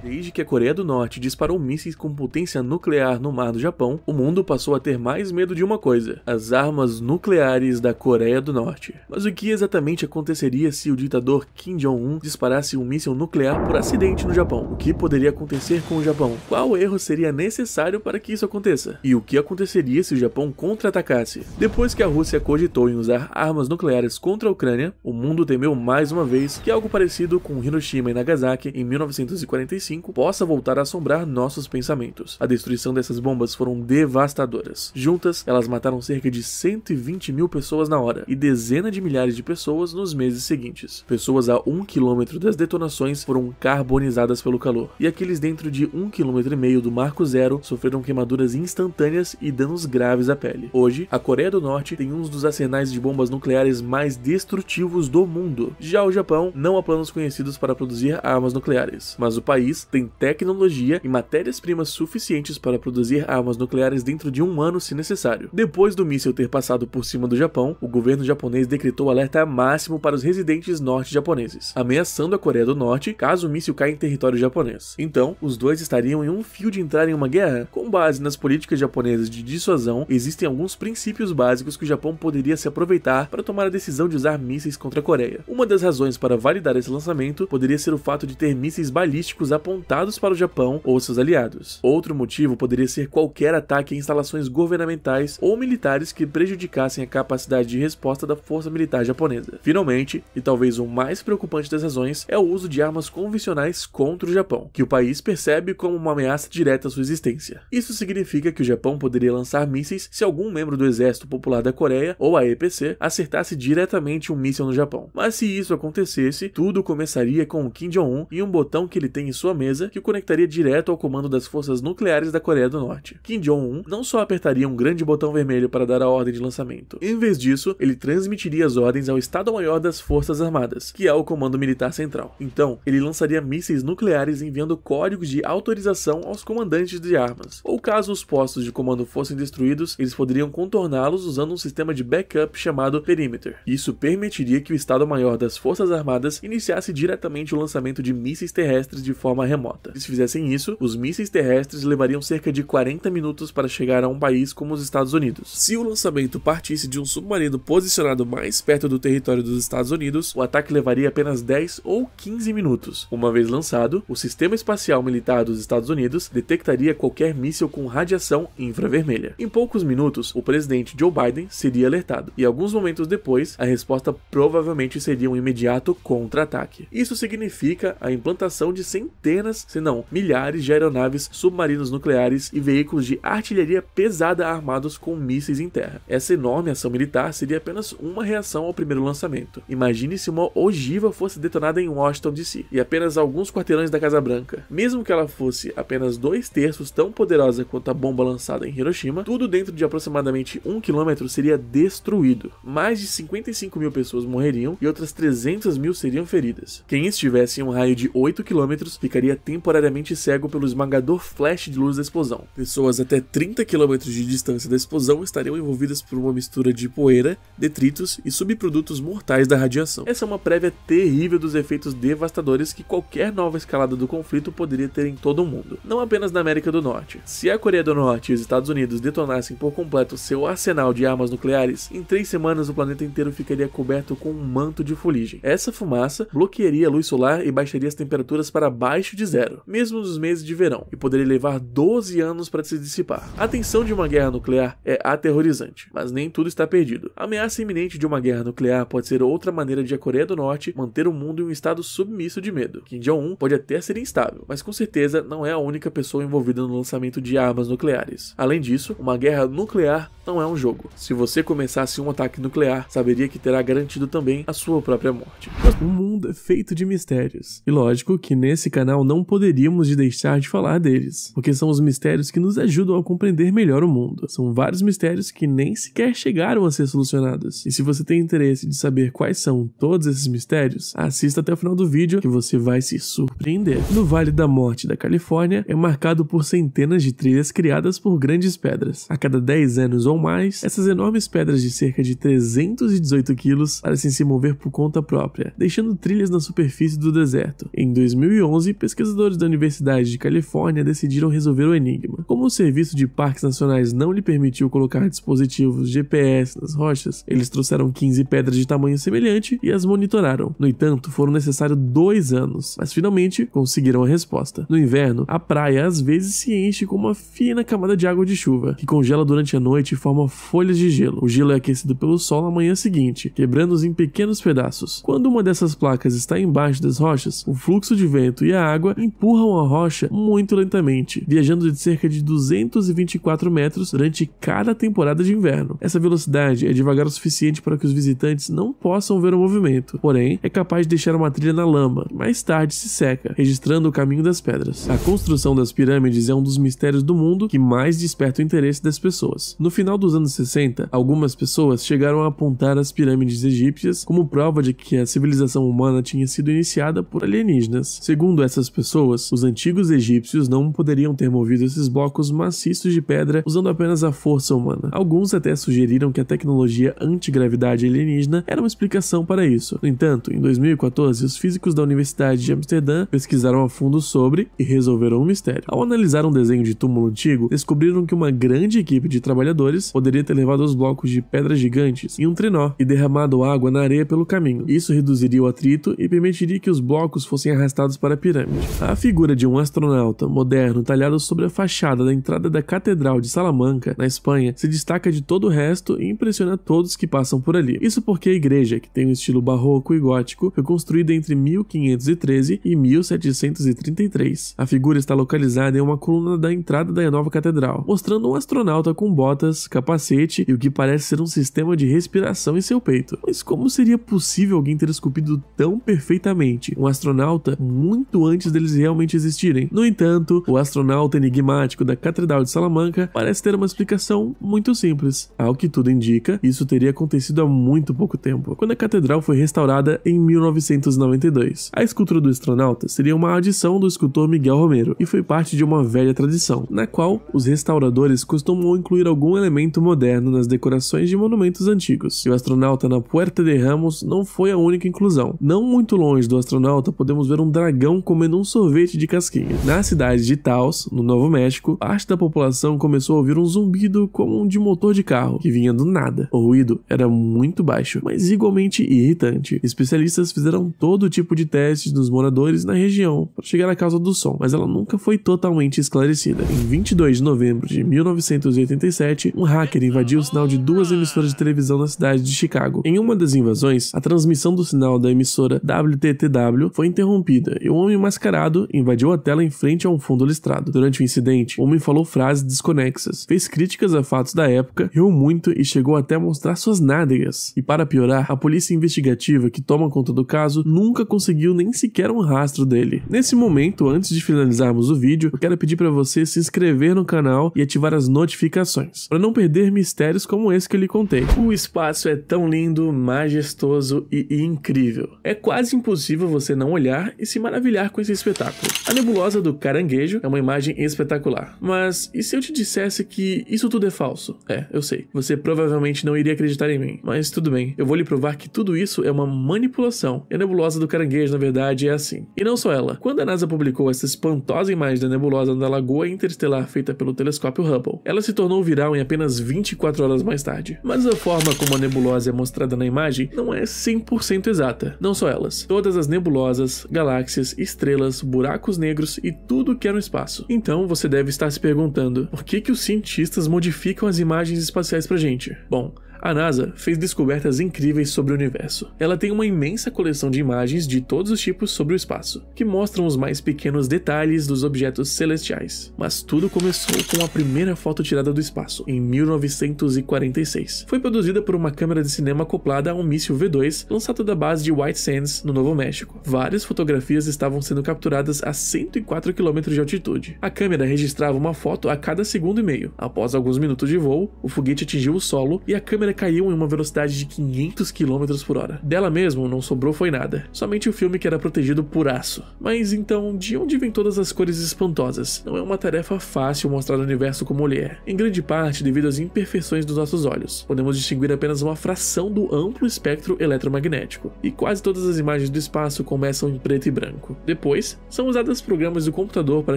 Desde que a Coreia do Norte disparou mísseis com potência nuclear no mar do Japão, o mundo passou a ter mais medo de uma coisa: as armas nucleares da Coreia do Norte. Mas o que exatamente aconteceria se o ditador Kim Jong-un disparasse um míssil nuclear por acidente no Japão? O que poderia acontecer com o Japão? Qual erro seria necessário para que isso aconteça? E o que aconteceria se o Japão contra-atacasse? Depois que a Rússia cogitou em usar armas nucleares contra a Ucrânia, o mundo temeu mais uma vez que algo parecido com Hiroshima e Nagasaki em 1945 possa voltar a assombrar nossos pensamentos. A destruição dessas bombas foram devastadoras. Juntas, elas mataram cerca de 120.000 pessoas na hora e dezenas de milhares de pessoas nos meses seguintes. Pessoas a 1 km das detonações foram carbonizadas pelo calor, e aqueles dentro de 1,5 km do Marco Zero sofreram queimaduras instantâneas e danos graves à pele. Hoje, a Coreia do Norte tem um dos arsenais de bombas nucleares mais destrutivos do mundo. Já o Japão não há planos conhecidos para produzir armas nucleares, mas o país tem tecnologia e matérias-primas suficientes para produzir armas nucleares dentro de 1 ano se necessário. Depois do míssil ter passado por cima do Japão, o governo japonês decretou alerta máximo para os residentes norte-japoneses, ameaçando a Coreia do Norte caso o míssil caia em território japonês. Então, os dois estariam em um fio de entrar em uma guerra. Com base nas políticas japonesas de dissuasão, existem alguns princípios básicos que o Japão poderia se aproveitar para tomar a decisão de usar mísseis contra a Coreia. Uma das razões para validar esse lançamento poderia ser o fato de ter mísseis balísticos apontados para o Japão ou seus aliados. Outro motivo poderia ser qualquer ataque a instalações governamentais ou militares que prejudicassem a capacidade de resposta da força militar japonesa. Finalmente, e talvez o mais preocupante das razões, é o uso de armas convencionais contra o Japão, que o país percebe como uma ameaça direta à sua existência. Isso significa que o Japão poderia lançar mísseis se algum membro do Exército Popular da Coreia, ou a EPC, acertasse diretamente um míssil no Japão. Mas se isso acontecesse, tudo começaria com o Kim Jong-un e um botão que ele tem em sua mesa que o conectaria direto ao comando das forças nucleares da Coreia do Norte. Kim Jong-un não só apertaria um grande botão vermelho para dar a ordem de lançamento. Em vez disso, ele transmitiria as ordens ao Estado-Maior das Forças Armadas, que é o Comando Militar Central. Então, ele lançaria mísseis nucleares enviando códigos de autorização aos comandantes de armas. Ou caso os postos de comando fossem destruídos, eles poderiam contorná-los usando um sistema de backup chamado Perimeter. Isso permitiria que o Estado-Maior das Forças Armadas iniciasse diretamente o lançamento de mísseis terrestres de forma remota. Se fizessem isso, os mísseis terrestres levariam cerca de 40 minutos para chegar a um país como os Estados Unidos. Se o lançamento partisse de um submarino posicionado mais perto do território dos Estados Unidos, o ataque levaria apenas 10 ou 15 minutos. Uma vez lançado, o Sistema Espacial Militar dos Estados Unidos detectaria qualquer míssil com radiação infravermelha. Em poucos minutos, o presidente Joe Biden seria alertado, e alguns momentos depois, a resposta provavelmente seria um imediato contra-ataque. Isso significa a implantação de centenas, se não milhares de aeronaves, submarinos nucleares e veículos de artilharia pesada armados com mísseis em terra. Essa enorme ação militar seria apenas uma reação ao primeiro lançamento. Imagine se uma ogiva fosse detonada em Washington DC e apenas alguns quarteirões da Casa Branca. Mesmo que ela fosse apenas 2/3 tão poderosa quanto a bomba lançada em Hiroshima, tudo dentro de aproximadamente 1 km seria destruído. Mais de 55 mil pessoas morreriam e outras 300 mil seriam feridas. Quem estivesse em um raio de 8 km ficaria temporariamente cego pelo esmagador flash de luz da explosão. Pessoas até 30 km de distância da explosão estariam envolvidas por uma mistura de poeira, detritos e subprodutos mortais da radiação. Essa é uma prévia terrível dos efeitos devastadores que qualquer nova escalada do conflito poderia ter em todo o mundo, não apenas na América do Norte. Se a Coreia do Norte e os Estados Unidos detonassem por completo seu arsenal de armas nucleares, em 3 semanas o planeta inteiro ficaria coberto com um manto de fuligem. Essa fumaça bloquearia a luz solar e baixaria as temperaturas para abaixo de zero, mesmo nos meses de verão, e poderia levar 12 anos para se dissipar. A tensão de uma guerra nuclear é aterrorizante, mas nem tudo está perdido. A ameaça iminente de uma guerra nuclear pode ser outra maneira de a Coreia do Norte manter o mundo em um estado submisso de medo. Kim Jong-un pode até ser instável, mas com certeza não é a única pessoa envolvida no lançamento de armas nucleares. Além disso, uma guerra nuclear não é um jogo. Se você começasse um ataque nuclear, saberia que terá garantido também a sua própria morte. O mundo é feito de mistérios. E lógico que nesse canal não poderíamos deixar de falar deles, porque são os mistérios que nos ajudam a compreender melhor o mundo. São vários mistérios que nem sequer chegaram a ser solucionados. E se você tem interesse de saber quais são todos esses mistérios, assista até o final do vídeo que você vai se surpreender. No Vale da Morte da Califórnia é marcado por centenas de trilhas criadas por grandes pedras. A cada 10 anos ou mais, essas enormes pedras de cerca de 318 quilos parecem se mover por conta própria, deixando trilhas na superfície do deserto. Em 2011, pesquisadores da Universidade de Califórnia decidiram resolver o enigma. Como o Serviço de Parques Nacionais não lhe permitiu colocar dispositivos GPS nas rochas, eles trouxeram 15 pedras de tamanho semelhante e as monitoraram. No entanto, foram necessários 2 anos, mas finalmente conseguiram a resposta. No inverno, a praia às vezes se enche com uma fina camada de água de chuva, que congela durante a noite e forma folhas de gelo. O gelo é aquecido pelo sol na manhã seguinte, quebrando-os em pequenos pedaços. Quando uma dessas placas está embaixo das rochas, o fluxo de vento e a água empurram a rocha muito lentamente, viajando de cerca de 224 metros durante cada temporada de inverno. Essa velocidade é devagar o suficiente para que os visitantes não possam ver o movimento, porém é capaz de deixar uma trilha na lama, que mais tarde se seca, registrando o caminho das pedras. A construção das pirâmides é um dos mistérios do mundo que mais desperta o interesse das pessoas. No final dos anos 60, algumas pessoas chegaram a apontar as pirâmides egípcias como prova de que a civilização humana tinha sido iniciada por alienígenas. Segundo essas pessoas, os antigos egípcios não poderiam ter movido esses blocos maciços de pedra usando apenas a força humana. Alguns até sugeriram que a tecnologia antigravidade alienígena era uma explicação para isso. No entanto, em 2014, os físicos da Universidade de Amsterdã pesquisaram a fundo sobre e resolveram o mistério. Ao analisar um desenho de túmulo antigo, descobriram que uma grande equipe de trabalhadores poderia ter levado os blocos de pedras gigantes em um trenó e derramado água na areia pelo caminho. Isso reduziria o atrito e permitiria que os blocos fossem arrastados para a pirâmide. A figura de um astronauta moderno talhado sobre a fachada da entrada da Catedral de Salamanca, na Espanha, se destaca de todo o resto e impressiona todos que passam por ali. Isso porque a igreja, que tem um estilo barroco e gótico, foi construída entre 1513 e 1733. A figura está localizada em uma coluna da entrada da nova catedral, mostrando um astronauta com botas, capacete e o que parece ser um sistema de respiração em seu peito. Mas como seria possível alguém ter esculpido tão perfeitamente um astronauta muito antes antes deles realmente existirem. No entanto, o astronauta enigmático da Catedral de Salamanca parece ter uma explicação muito simples. Ao que tudo indica, isso teria acontecido há muito pouco tempo, quando a catedral foi restaurada em 1992. A escultura do astronauta seria uma adição do escultor Miguel Romero e foi parte de uma velha tradição, na qual os restauradores costumam incluir algum elemento moderno nas decorações de monumentos antigos. E o astronauta na Puerta de Ramos não foi a única inclusão. Não muito longe do astronauta podemos ver um dragão comendo um sorvete de casquinha. Na cidade de Taos, no Novo México, parte da população começou a ouvir um zumbido como um de motor de carro, que vinha do nada. O ruído era muito baixo, mas igualmente irritante. Especialistas fizeram todo tipo de testes dos moradores na região para chegar à causa do som, mas ela nunca foi totalmente esclarecida. Em 22 de novembro de 1987, um hacker invadiu o sinal de duas emissoras de televisão na cidade de Chicago. Em uma das invasões, a transmissão do sinal da emissora WTTW foi interrompida e um homem mascarado invadiu a tela em frente a um fundo listrado. Durante o incidente, o homem falou frases desconexas, fez críticas a fatos da época, riu muito e chegou até a mostrar suas nádegas. E para piorar, a polícia investigativa que toma conta do caso nunca conseguiu nem sequer um rastro dele. Nesse momento, antes de finalizarmos o vídeo, eu quero pedir para você se inscrever no canal e ativar as notificações, para não perder mistérios como esse que eu lhe contei. O espaço é tão lindo, majestoso e incrível. É quase impossível você não olhar e se maravilhar com esse espetáculo. A nebulosa do Caranguejo é uma imagem espetacular. Mas e se eu te dissesse que isso tudo é falso? Eu sei. Você provavelmente não iria acreditar em mim, mas tudo bem. Eu vou lhe provar que tudo isso é uma manipulação. E a nebulosa do Caranguejo, na verdade, é assim. E não só ela. Quando a NASA publicou essa espantosa imagem da nebulosa da Lagoa Interestelar feita pelo telescópio Hubble, ela se tornou viral em apenas 24 horas mais tarde. Mas a forma como a nebulosa é mostrada na imagem não é 100% exata. Não só elas. Todas as nebulosas, galáxias, estrelas, buracos negros e tudo que é no espaço. Então você deve estar se perguntando, por que os cientistas modificam as imagens espaciais pra gente? Bom, a NASA fez descobertas incríveis sobre o universo. Ela tem uma imensa coleção de imagens de todos os tipos sobre o espaço, que mostram os mais pequenos detalhes dos objetos celestiais. Mas tudo começou com a primeira foto tirada do espaço, em 1946. Foi produzida por uma câmera de cinema acoplada a um míssil V2, lançado da base de White Sands, no Novo México. Várias fotografias estavam sendo capturadas a 104 km de altitude. A câmera registrava uma foto a cada segundo e meio. Após alguns minutos de voo, o foguete atingiu o solo e a câmera caiu em uma velocidade de 500 km por hora. Dela mesmo não sobrou foi nada, somente o filme que era protegido por aço. Mas então, de onde vêm todas as cores espantosas? Não é uma tarefa fácil mostrar o universo como ele é, em grande parte devido às imperfeições dos nossos olhos. Podemos distinguir apenas uma fração do amplo espectro eletromagnético, e quase todas as imagens do espaço começam em preto e branco. Depois, são usadas programas do computador para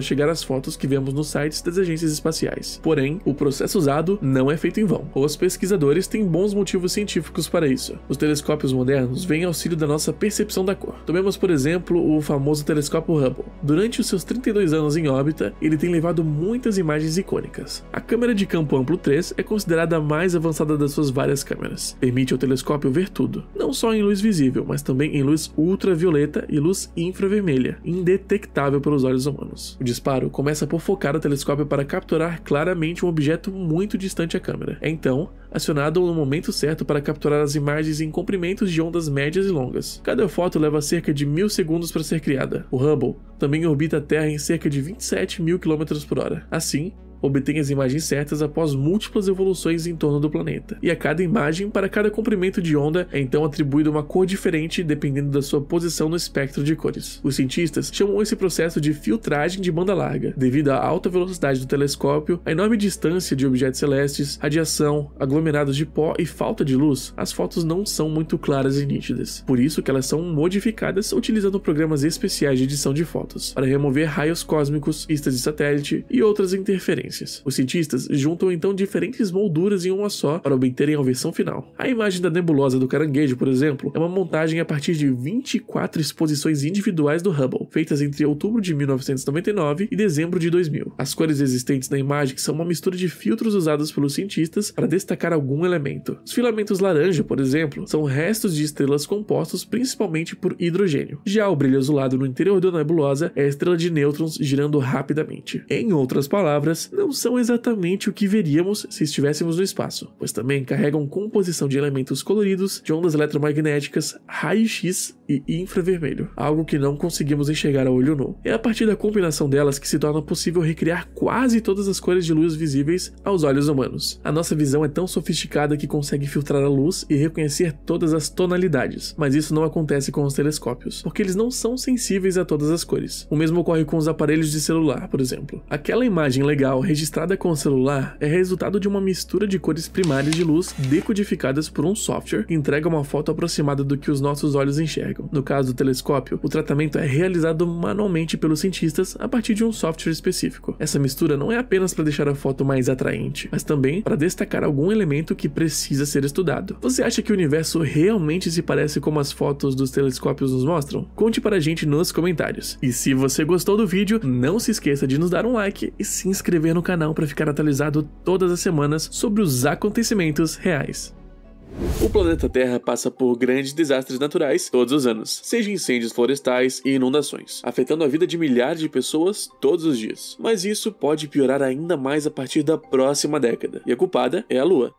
chegar às fotos que vemos nos sites das agências espaciais. Porém, o processo usado não é feito em vão. Os pesquisadores têm bons motivos científicos para isso. Os telescópios modernos vêm em auxílio da nossa percepção da cor. Tomemos, por exemplo, o famoso telescópio Hubble. Durante os seus 32 anos em órbita, ele tem levado muitas imagens icônicas. A câmera de campo amplo 3 é considerada a mais avançada das suas várias câmeras. Permite ao telescópio ver tudo, não só em luz visível, mas também em luz ultravioleta e luz infravermelha, indetectável pelos olhos humanos. O disparo começa por focar o telescópio para capturar claramente um objeto muito distante à câmera. É então acionado no momento certo para capturar as imagens em comprimentos de ondas médias e longas. Cada foto leva cerca de 1000 segundos para ser criada. O Hubble também orbita a Terra em cerca de 27.000 km por hora. Assim, obtém as imagens certas após múltiplas evoluções em torno do planeta. E a cada imagem, para cada comprimento de onda, é então atribuída uma cor diferente dependendo da sua posição no espectro de cores. Os cientistas chamam esse processo de filtragem de banda larga. Devido à alta velocidade do telescópio, a enorme distância de objetos celestes, radiação, aglomerados de pó e falta de luz, as fotos não são muito claras e nítidas. Por isso que elas são modificadas utilizando programas especiais de edição de fotos, para remover raios cósmicos, pistas de satélite e outras interferências. Os cientistas juntam então diferentes molduras em uma só para obterem a versão final. A imagem da nebulosa do Caranguejo, por exemplo, é uma montagem a partir de 24 exposições individuais do Hubble, feitas entre outubro de 1999 e dezembro de 2000. As cores existentes na imagem são uma mistura de filtros usados pelos cientistas para destacar algum elemento. Os filamentos laranja, por exemplo, são restos de estrelas compostos principalmente por hidrogênio. Já o brilho azulado no interior da nebulosa é a estrela de nêutrons girando rapidamente. Em outras palavras, não são exatamente o que veríamos se estivéssemos no espaço, pois também carregam composição de elementos coloridos, de ondas eletromagnéticas, raio-x e infravermelho, algo que não conseguimos enxergar a olho nu. É a partir da combinação delas que se torna possível recriar quase todas as cores de luz visíveis aos olhos humanos. A nossa visão é tão sofisticada que consegue filtrar a luz e reconhecer todas as tonalidades, mas isso não acontece com os telescópios, porque eles não são sensíveis a todas as cores. O mesmo ocorre com os aparelhos de celular, por exemplo. Aquela imagem legal registrada com o celular é resultado de uma mistura de cores primárias de luz decodificadas por um software que entrega uma foto aproximada do que os nossos olhos enxergam. No caso do telescópio, o tratamento é realizado manualmente pelos cientistas a partir de um software específico. Essa mistura não é apenas para deixar a foto mais atraente, mas também para destacar algum elemento que precisa ser estudado. Você acha que o universo realmente se parece como as fotos dos telescópios nos mostram? Conte para a gente nos comentários. E se você gostou do vídeo, não se esqueça de nos dar um like e se inscrever no canal para ficar atualizado todas as semanas sobre os acontecimentos reais. O planeta Terra passa por grandes desastres naturais todos os anos, seja incêndios florestais e inundações, afetando a vida de milhares de pessoas todos os dias. Mas isso pode piorar ainda mais a partir da próxima década, e a culpada é a Lua.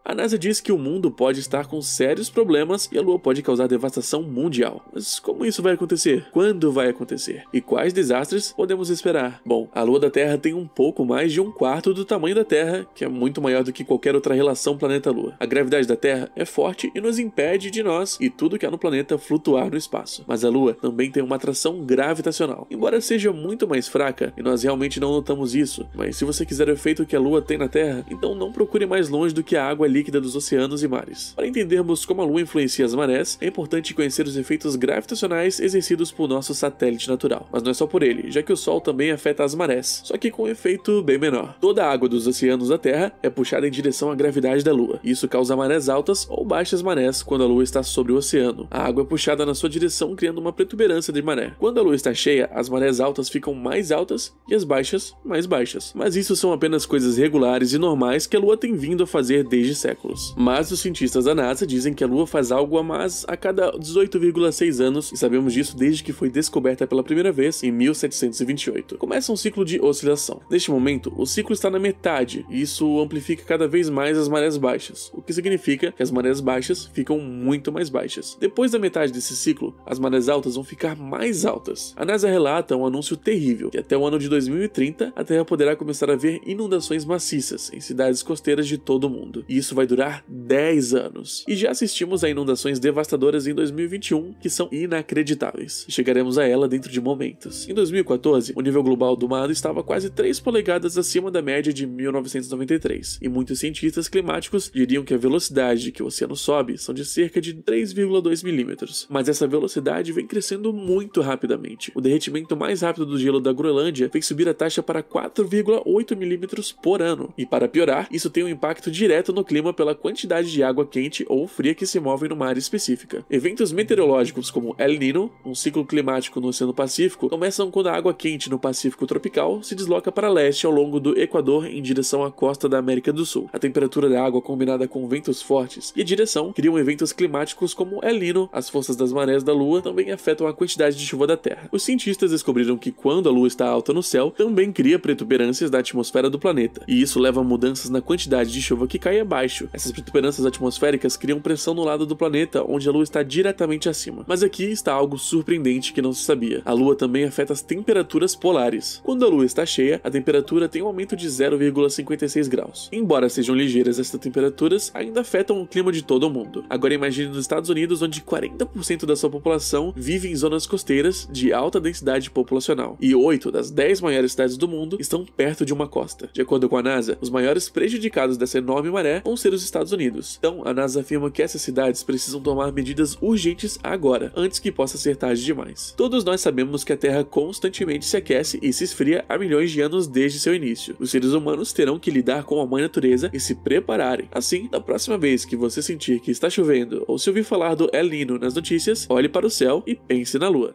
A NASA diz que o mundo pode estar com sérios problemas e a Lua pode causar devastação mundial. Mas como isso vai acontecer? Quando vai acontecer? E quais desastres podemos esperar? Bom, a Lua da Terra tem um pouco mais de 1/4 do tamanho da Terra, que é muito maior do que qualquer outra relação planeta-Lua. A gravidade da Terra é forte e nos impede de nós e tudo que há no planeta flutuar no espaço. Mas a Lua também tem uma atração gravitacional. Embora seja muito mais fraca, e nós realmente não notamos isso, mas se você quiser o efeito que a Lua tem na Terra, então não procure mais longe do que a água líquida dos oceanos e mares. Para entendermos como a Lua influencia as marés, é importante conhecer os efeitos gravitacionais exercidos por nosso satélite natural. Mas não é só por ele, já que o Sol também afeta as marés, só que com um efeito bem menor. Toda a água dos oceanos da Terra é puxada em direção à gravidade da Lua. Isso causa marés altas ou baixas marés quando a Lua está sobre o oceano. A água é puxada na sua direção, criando uma protuberância de maré. Quando a Lua está cheia, as marés altas ficam mais altas e as baixas mais baixas. Mas isso são apenas coisas regulares e normais que a Lua tem vindo a fazer desde séculos. Mas os cientistas da NASA dizem que a Lua faz algo a cada 18,6 anos, e sabemos disso desde que foi descoberta pela primeira vez em 1728. Começa um ciclo de oscilação. Neste momento, o ciclo está na metade, e isso amplifica cada vez mais as marés baixas, o que significa que as marés baixas ficam muito mais baixas. Depois da metade desse ciclo, as marés altas vão ficar mais altas. A NASA relata um anúncio terrível, que até o ano de 2030, a Terra poderá começar a ver inundações maciças em cidades costeiras de todo o mundo, e isso vai durar 10 anos. E já assistimos a inundações devastadoras em 2021 que são inacreditáveis. E chegaremos a ela dentro de momentos. Em 2014, o nível global do mar estava quase 3 polegadas acima da média de 1993. E muitos cientistas climáticos diriam que a velocidade que o oceano sobe são de cerca de 3,2 milímetros. Mas essa velocidade vem crescendo muito rapidamente. O derretimento mais rápido do gelo da Groenlândia fez subir a taxa para 4,8 milímetros por ano. E para piorar, isso tem um impacto direto no clima pela quantidade de água quente ou fria que se move numa área específica. Eventos meteorológicos como El Niño, um ciclo climático no Oceano Pacífico, começam quando a água quente no Pacífico tropical se desloca para leste ao longo do Equador em direção à costa da América do Sul. A temperatura da água combinada com ventos fortes e a direção criam eventos climáticos como El Niño. As forças das marés da Lua também afetam a quantidade de chuva da Terra. Os cientistas descobriram que quando a Lua está alta no céu, também cria protuberâncias da atmosfera do planeta, e isso leva a mudanças na quantidade de chuva que cai abaixo. Essas protuberâncias atmosféricas criam pressão no lado do planeta onde a Lua está diretamente acima. Mas aqui está algo surpreendente que não se sabia. A Lua também afeta as temperaturas polares. Quando a Lua está cheia, a temperatura tem um aumento de 0,56 graus. Embora sejam ligeiras essas temperaturas, ainda afetam o clima de todo o mundo. Agora imagine nos Estados Unidos, onde 40% da sua população vive em zonas costeiras de alta densidade populacional, e 8 das 10 maiores cidades do mundo estão perto de uma costa. De acordo com a NASA, os maiores prejudicados dessa enorme maré vão ser os Estados Unidos. Então, a NASA afirma que essas cidades precisam tomar medidas urgentes agora, antes que possa ser tarde demais. Todos nós sabemos que a Terra constantemente se aquece e se esfria há milhões de anos desde seu início. Os seres humanos terão que lidar com a mãe natureza e se prepararem. Assim, da próxima vez que você sentir que está chovendo ou se ouvir falar do El Niño nas notícias, olhe para o céu e pense na Lua.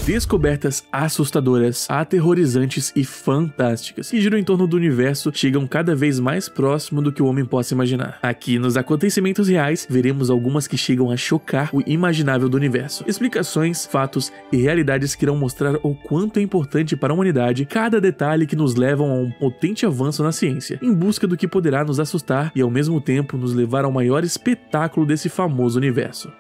Descobertas assustadoras, aterrorizantes e fantásticas que giram em torno do universo chegam cada vez mais próximo do que o homem possa imaginar. Aqui nos acontecimentos reais, veremos algumas que chegam a chocar o imaginável do universo. Explicações, fatos e realidades que irão mostrar o quanto é importante para a humanidade cada detalhe que nos levam a um potente avanço na ciência, em busca do que poderá nos assustar e ao mesmo tempo nos levar ao maior espetáculo desse famoso universo.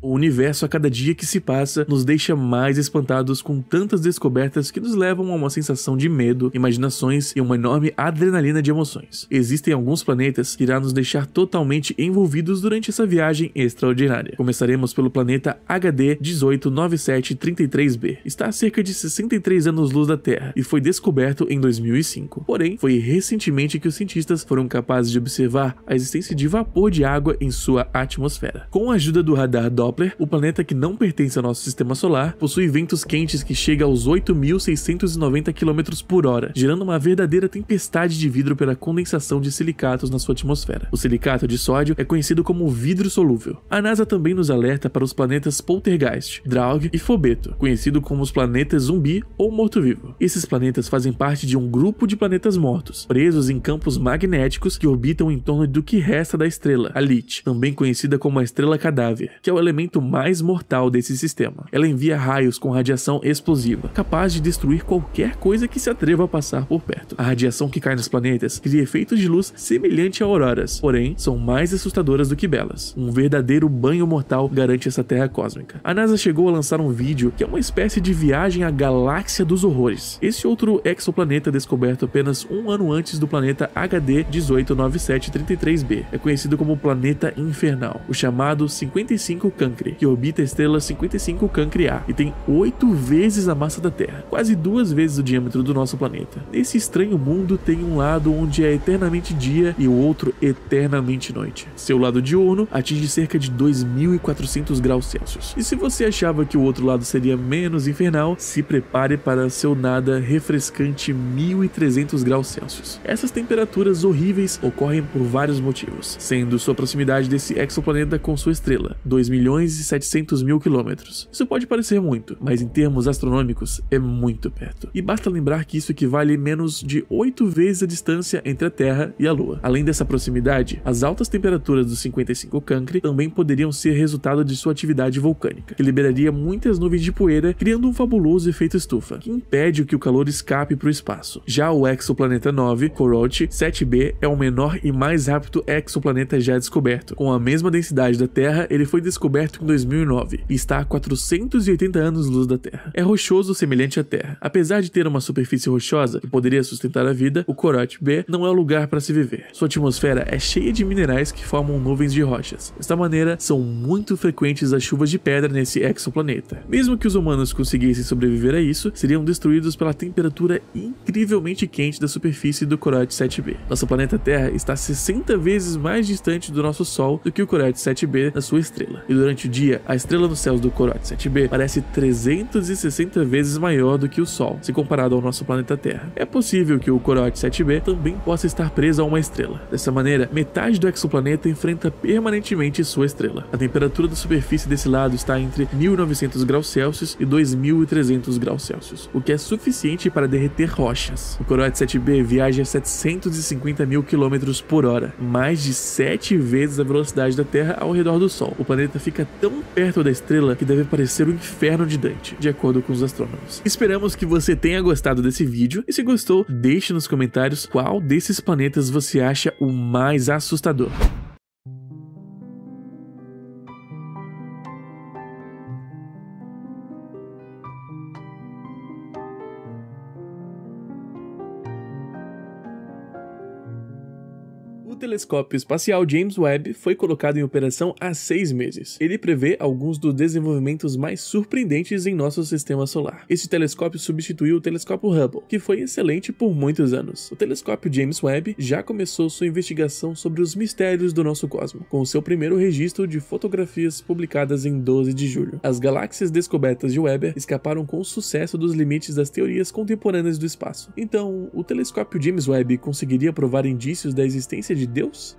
O universo, a cada dia que se passa, nos deixa mais espantados com tantas descobertas que nos levam a uma sensação de medo, imaginações e uma enorme adrenalina de emoções. Existem alguns planetas que irá nos deixar totalmente envolvidos durante essa viagem extraordinária. Começaremos pelo planeta HD 189733b. Está a cerca de 63 anos-luz da Terra e foi descoberto em 2005. Porém, foi recentemente que os cientistas foram capazes de observar a existência de vapor de água em sua atmosfera. Com a ajuda do radar Doppler, o planeta, que não pertence ao nosso sistema solar, possui ventos quentes que chegam aos 8.690 km/h, gerando uma verdadeira tempestade de vidro pela condensação de silicatos na sua atmosfera. O silicato de sódio é conhecido como vidro solúvel. A NASA também nos alerta para os planetas Poltergeist, Draug e Fobeto, conhecido como os planetas zumbi ou morto-vivo. Esses planetas fazem parte de um grupo de planetas mortos, presos em campos magnéticos que orbitam em torno do que resta da estrela, a Lite, também conhecida como a estrela cadáver, que é o elemento mais mortal desse sistema. Ela envia raios com radiação explosiva, capaz de destruir qualquer coisa que se atreva a passar por perto. A radiação que cai nos planetas cria efeitos de luz semelhante a auroras, porém são mais assustadoras do que belas. Um verdadeiro banho mortal garante essa terra cósmica. A NASA chegou a lançar um vídeo que é uma espécie de viagem à galáxia dos horrores. Esse outro exoplaneta descoberto apenas um ano antes do planeta HD 189733b é conhecido como o planeta infernal, o chamado 55 Cancri, que orbita a estrela 55 Cancri A e tem 8 vezes a massa da Terra, quase 2 vezes o diâmetro do nosso planeta. Nesse estranho mundo tem um lado onde é eternamente dia e o outro eternamente noite. Seu lado diurno atinge cerca de 2.400 graus Celsius. E se você achava que o outro lado seria menos infernal, se prepare para seu nada refrescante 1.300 graus Celsius. Essas temperaturas horríveis ocorrem por vários motivos, sendo sua proximidade desse exoplaneta com sua estrela, 2.700.000 quilômetros. Isso pode parecer muito, mas em termos astronômicos é muito perto. E basta lembrar que isso equivale a menos de 8 vezes a distância entre a Terra e a Lua. Além dessa proximidade, as altas temperaturas do 55 Cancri também poderiam ser resultado de sua atividade vulcânica, que liberaria muitas nuvens de poeira, criando um fabuloso efeito estufa, que impede que o calor escape para o espaço. Já o exoplaneta 9, Corot 7b, é o menor e mais rápido exoplaneta já descoberto. Com a mesma densidade da Terra, ele foi descoberto em 2009 e está a 480 anos-luz da Terra. É rochoso semelhante à Terra. Apesar de ter uma superfície rochosa que poderia sustentar a vida, o Corot B não é o lugar para se viver. Sua atmosfera é cheia de minerais que formam nuvens de rochas. Desta maneira, são muito frequentes as chuvas de pedra nesse exoplaneta. Mesmo que os humanos conseguissem sobreviver a isso, seriam destruídos pela temperatura incrivelmente quente da superfície do Corot 7b. Nosso planeta Terra está 60 vezes mais distante do nosso Sol do que o Corot 7b da sua estrela. E durante o dia, a estrela nos céus do Corot 7b parece 360 vezes maior do que o Sol, se comparado ao nosso planeta Terra. É possível que o Corot 7b também possa estar preso a uma estrela. Dessa maneira, metade do exoplaneta enfrenta permanentemente sua estrela. A temperatura da superfície desse lado está entre 1.900 graus Celsius e 2.300 graus Celsius, o que é suficiente para derreter rochas. O Corot 7b viaja a 750.000 km/h, mais de 7 vezes a velocidade da Terra ao redor do Sol. O planeta fica tão perto da estrela que deve parecer o inferno de Dante, de acordo com os astrônomos. Esperamos que você tenha gostado desse vídeo, e se gostou, deixe nos comentários qual desses planetas você acha o mais assustador. O telescópio espacial James Webb foi colocado em operação há 6 meses. Ele prevê alguns dos desenvolvimentos mais surpreendentes em nosso sistema solar. Este telescópio substituiu o telescópio Hubble, que foi excelente por muitos anos. O telescópio James Webb já começou sua investigação sobre os mistérios do nosso cosmos, com seu primeiro registro de fotografias publicadas em 12 de julho. As galáxias descobertas de Webb escaparam com sucesso dos limites das teorias contemporâneas do espaço. Então, o telescópio James Webb conseguiria provar indícios da existência de Deus?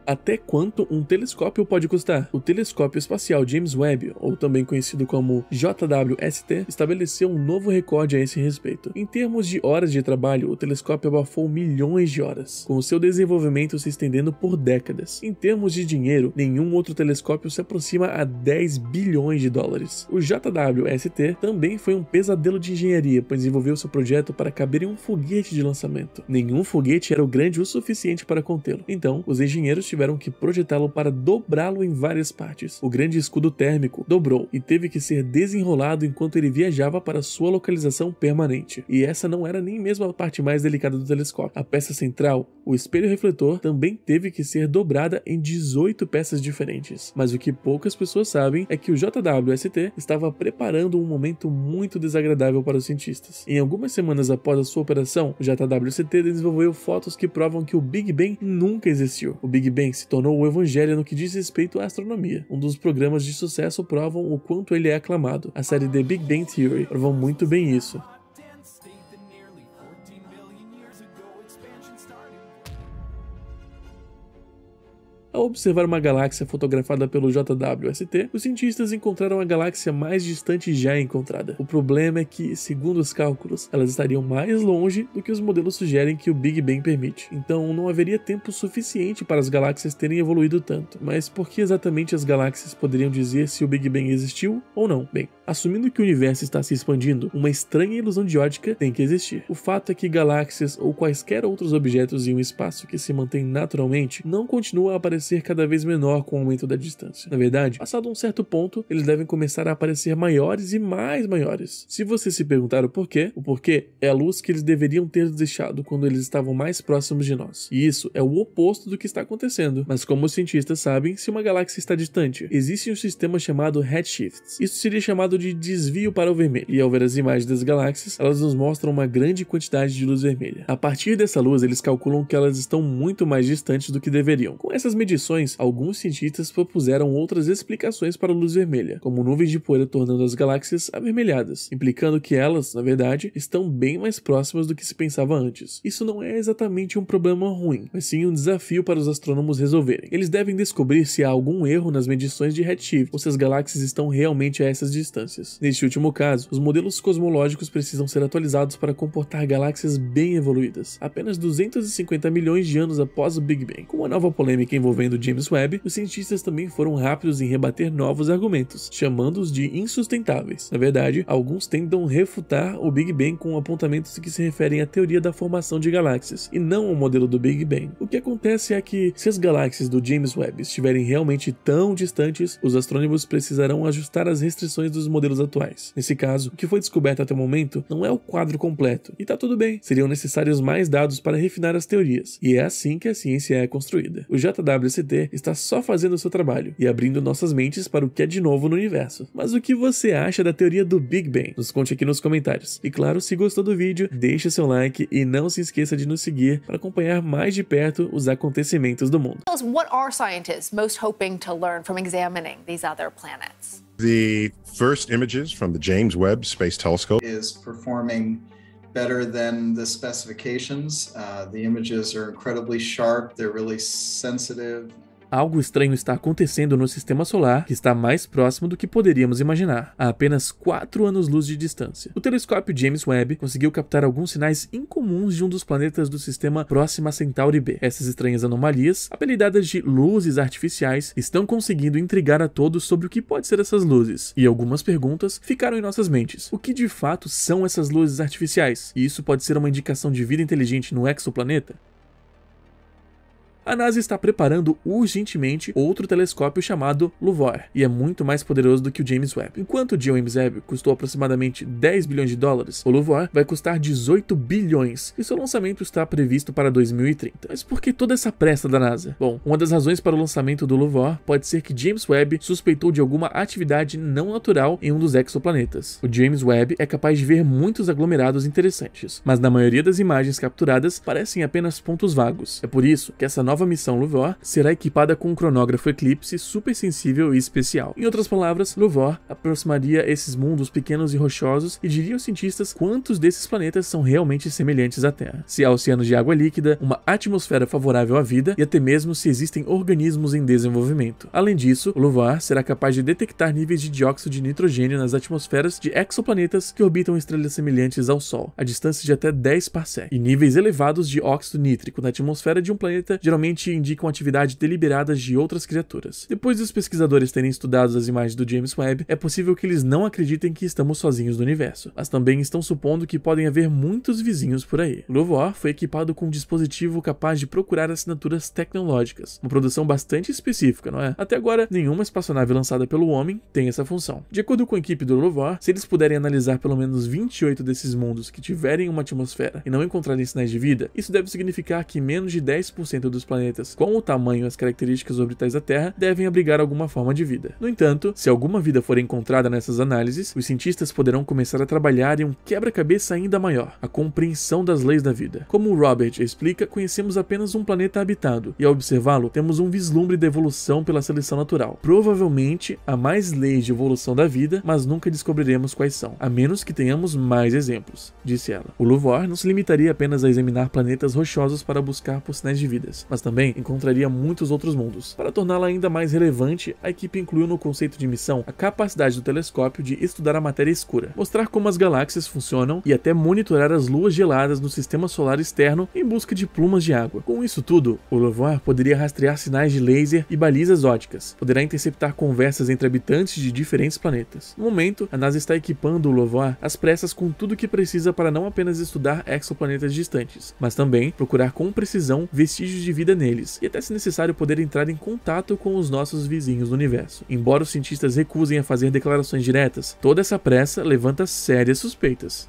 Até quanto um telescópio pode custar? O telescópio espacial James Webb, ou também conhecido como JWST, estabeleceu um novo recorde a esse respeito. Em termos de horas de trabalho, o telescópio abafou milhões de horas, com o seu desenvolvimento se estendendo por décadas. Em termos de dinheiro, nenhum outro telescópio se aproxima a 10 bilhões de dólares. O JWST também foi um pesadelo de engenharia, pois desenvolveu seu projeto para caber em um foguete de lançamento. Nenhum foguete era grande o suficiente para contê-lo, então os engenheiros tiveram que projetá-lo para dobrá-lo em várias partes. O grande escudo térmico dobrou e teve que ser desenrolado enquanto ele viajava para sua localização permanente. E essa não era nem mesmo a parte mais delicada do telescópio. A peça central, o espelho refletor, também teve que ser dobrada em 18 peças diferentes. Mas o que poucas pessoas sabem é que o JWST estava preparando um momento muito desagradável para os cientistas. Em algumas semanas após a sua operação, o JWST desenvolveu fotos que provam que o Big Bang nunca existiu. O Big Bang se tornou o evangelho no que diz respeito à astronomia. Um dos programas de sucesso provam o quanto ele é aclamado. A série The Big Bang Theory provou muito bem isso. Ao observar uma galáxia fotografada pelo JWST, os cientistas encontraram a galáxia mais distante já encontrada. O problema é que, segundo os cálculos, elas estariam mais longe do que os modelos sugerem que o Big Bang permite. Então não haveria tempo suficiente para as galáxias terem evoluído tanto. Mas por que exatamente as galáxias poderiam dizer se o Big Bang existiu ou não? Bem, assumindo que o universo está se expandindo, uma estranha ilusão de ótica tem que existir. O fato é que galáxias ou quaisquer outros objetos em um espaço que se mantém naturalmente não continuam a aparecer cada vez menor com o aumento da distância. Na verdade, passado um certo ponto, eles devem começar a aparecer maiores e mais maiores. Se você se perguntar o porquê é a luz que eles deveriam ter deixado quando eles estavam mais próximos de nós. E isso é o oposto do que está acontecendo. Mas como os cientistas sabem, se uma galáxia está distante, existe um sistema chamado redshifts. Isso seria chamado de desvio para o vermelho. E ao ver as imagens das galáxias, elas nos mostram uma grande quantidade de luz vermelha. A partir dessa luz, eles calculam que elas estão muito mais distantes do que deveriam. Com essas medições, alguns cientistas propuseram outras explicações para a luz vermelha, como nuvens de poeira tornando as galáxias avermelhadas, implicando que elas, na verdade, estão bem mais próximas do que se pensava antes. Isso não é exatamente um problema ruim, mas sim um desafio para os astrônomos resolverem. Eles devem descobrir se há algum erro nas medições de redshift ou se as galáxias estão realmente a essas distâncias. Neste último caso, os modelos cosmológicos precisam ser atualizados para comportar galáxias bem evoluídas, apenas 250 milhões de anos após o Big Bang. Com uma nova polêmica envolvendo James Webb, os cientistas também foram rápidos em rebater novos argumentos, chamando-os de insustentáveis. Na verdade, alguns tentam refutar o Big Bang com apontamentos que se referem à teoria da formação de galáxias, e não ao modelo do Big Bang. O que acontece é que, se as galáxias do James Webb estiverem realmente tão distantes, os astrônomos precisarão ajustar as restrições dos modelos atuais. Nesse caso, o que foi descoberto até o momento não é o quadro completo, e tá tudo bem, seriam necessários mais dados para refinar as teorias, e é assim que a ciência é construída. O JWST está só fazendo o seu trabalho e abrindo nossas mentes para o que é de novo no universo. Mas o que você acha da teoria do Big Bang? Nos conte aqui nos comentários. E claro, se gostou do vídeo, deixe seu like e não se esqueça de nos seguir para acompanhar mais de perto os acontecimentos do mundo. What are scientists most hoping to learn from examining these other planets? The first images from the James Webb Space Telescope is performing better than the specifications. The images are incredibly sharp, they're really sensitive. Algo estranho está acontecendo no sistema solar que está mais próximo do que poderíamos imaginar, a apenas 4 anos-luz de distância. O telescópio James Webb conseguiu captar alguns sinais incomuns de um dos planetas do sistema Próxima Centauri B. Essas estranhas anomalias, apelidadas de luzes artificiais, estão conseguindo intrigar a todos sobre o que pode ser essas luzes, e algumas perguntas ficaram em nossas mentes. O que de fato são essas luzes artificiais? E isso pode ser uma indicação de vida inteligente no exoplaneta? A NASA está preparando urgentemente outro telescópio chamado LUVOIR, e é muito mais poderoso do que o James Webb. Enquanto o James Webb custou aproximadamente 10 bilhões de dólares, o LUVOIR vai custar 18 bilhões, e seu lançamento está previsto para 2030. Mas por que toda essa pressa da NASA? Bom, uma das razões para o lançamento do LUVOIR pode ser que James Webb suspeitou de alguma atividade não natural em um dos exoplanetas. O James Webb é capaz de ver muitos aglomerados interessantes, mas na maioria das imagens capturadas parecem apenas pontos vagos. É por isso que essa nova nova missão LUVOIR será equipada com um cronógrafo Eclipse super sensível e especial. Em outras palavras, LUVOIR aproximaria esses mundos pequenos e rochosos e diria aos cientistas quantos desses planetas são realmente semelhantes à Terra. Se há oceanos de água líquida, uma atmosfera favorável à vida e até mesmo se existem organismos em desenvolvimento. Além disso, o LUVOIR será capaz de detectar níveis de dióxido de nitrogênio nas atmosferas de exoplanetas que orbitam estrelas semelhantes ao Sol, a distância de até 10 parsec, e níveis elevados de óxido nítrico na atmosfera de um planeta geralmente indicam atividade deliberada de outras criaturas. Depois dos pesquisadores terem estudado as imagens do James Webb, é possível que eles não acreditem que estamos sozinhos no universo, mas também estão supondo que podem haver muitos vizinhos por aí. O LUVOIR foi equipado com um dispositivo capaz de procurar assinaturas tecnológicas, uma produção bastante específica, não é? Até agora, nenhuma espaçonave lançada pelo homem tem essa função. De acordo com a equipe do LUVOIR, se eles puderem analisar pelo menos 28 desses mundos que tiverem uma atmosfera e não encontrarem sinais de vida, isso deve significar que menos de 10% dos planetas com o tamanho e as características orbitais da Terra devem abrigar alguma forma de vida. No entanto, se alguma vida for encontrada nessas análises, os cientistas poderão começar a trabalhar em um quebra-cabeça ainda maior, a compreensão das leis da vida. Como o Robert explica, conhecemos apenas um planeta habitado, e ao observá-lo, temos um vislumbre da evolução pela seleção natural. Provavelmente há mais leis de evolução da vida, mas nunca descobriremos quais são, a menos que tenhamos mais exemplos, disse ela. O LUVOIR não se limitaria apenas a examinar planetas rochosos para buscar por sinais de vidas, mas também encontraria muitos outros mundos. Para torná-la ainda mais relevante, a equipe incluiu no conceito de missão a capacidade do telescópio de estudar a matéria escura, mostrar como as galáxias funcionam e até monitorar as luas geladas no sistema solar externo em busca de plumas de água. Com isso tudo, o LUVOIR poderia rastrear sinais de laser e balizas óticas, poderá interceptar conversas entre habitantes de diferentes planetas. No momento, a NASA está equipando o LUVOIR às pressas com tudo o que precisa para não apenas estudar exoplanetas distantes, mas também procurar com precisão vestígios de vida neles, e até se necessário poder entrar em contato com os nossos vizinhos do universo. Embora os cientistas recusem a fazer declarações diretas, toda essa pressa levanta sérias suspeitas.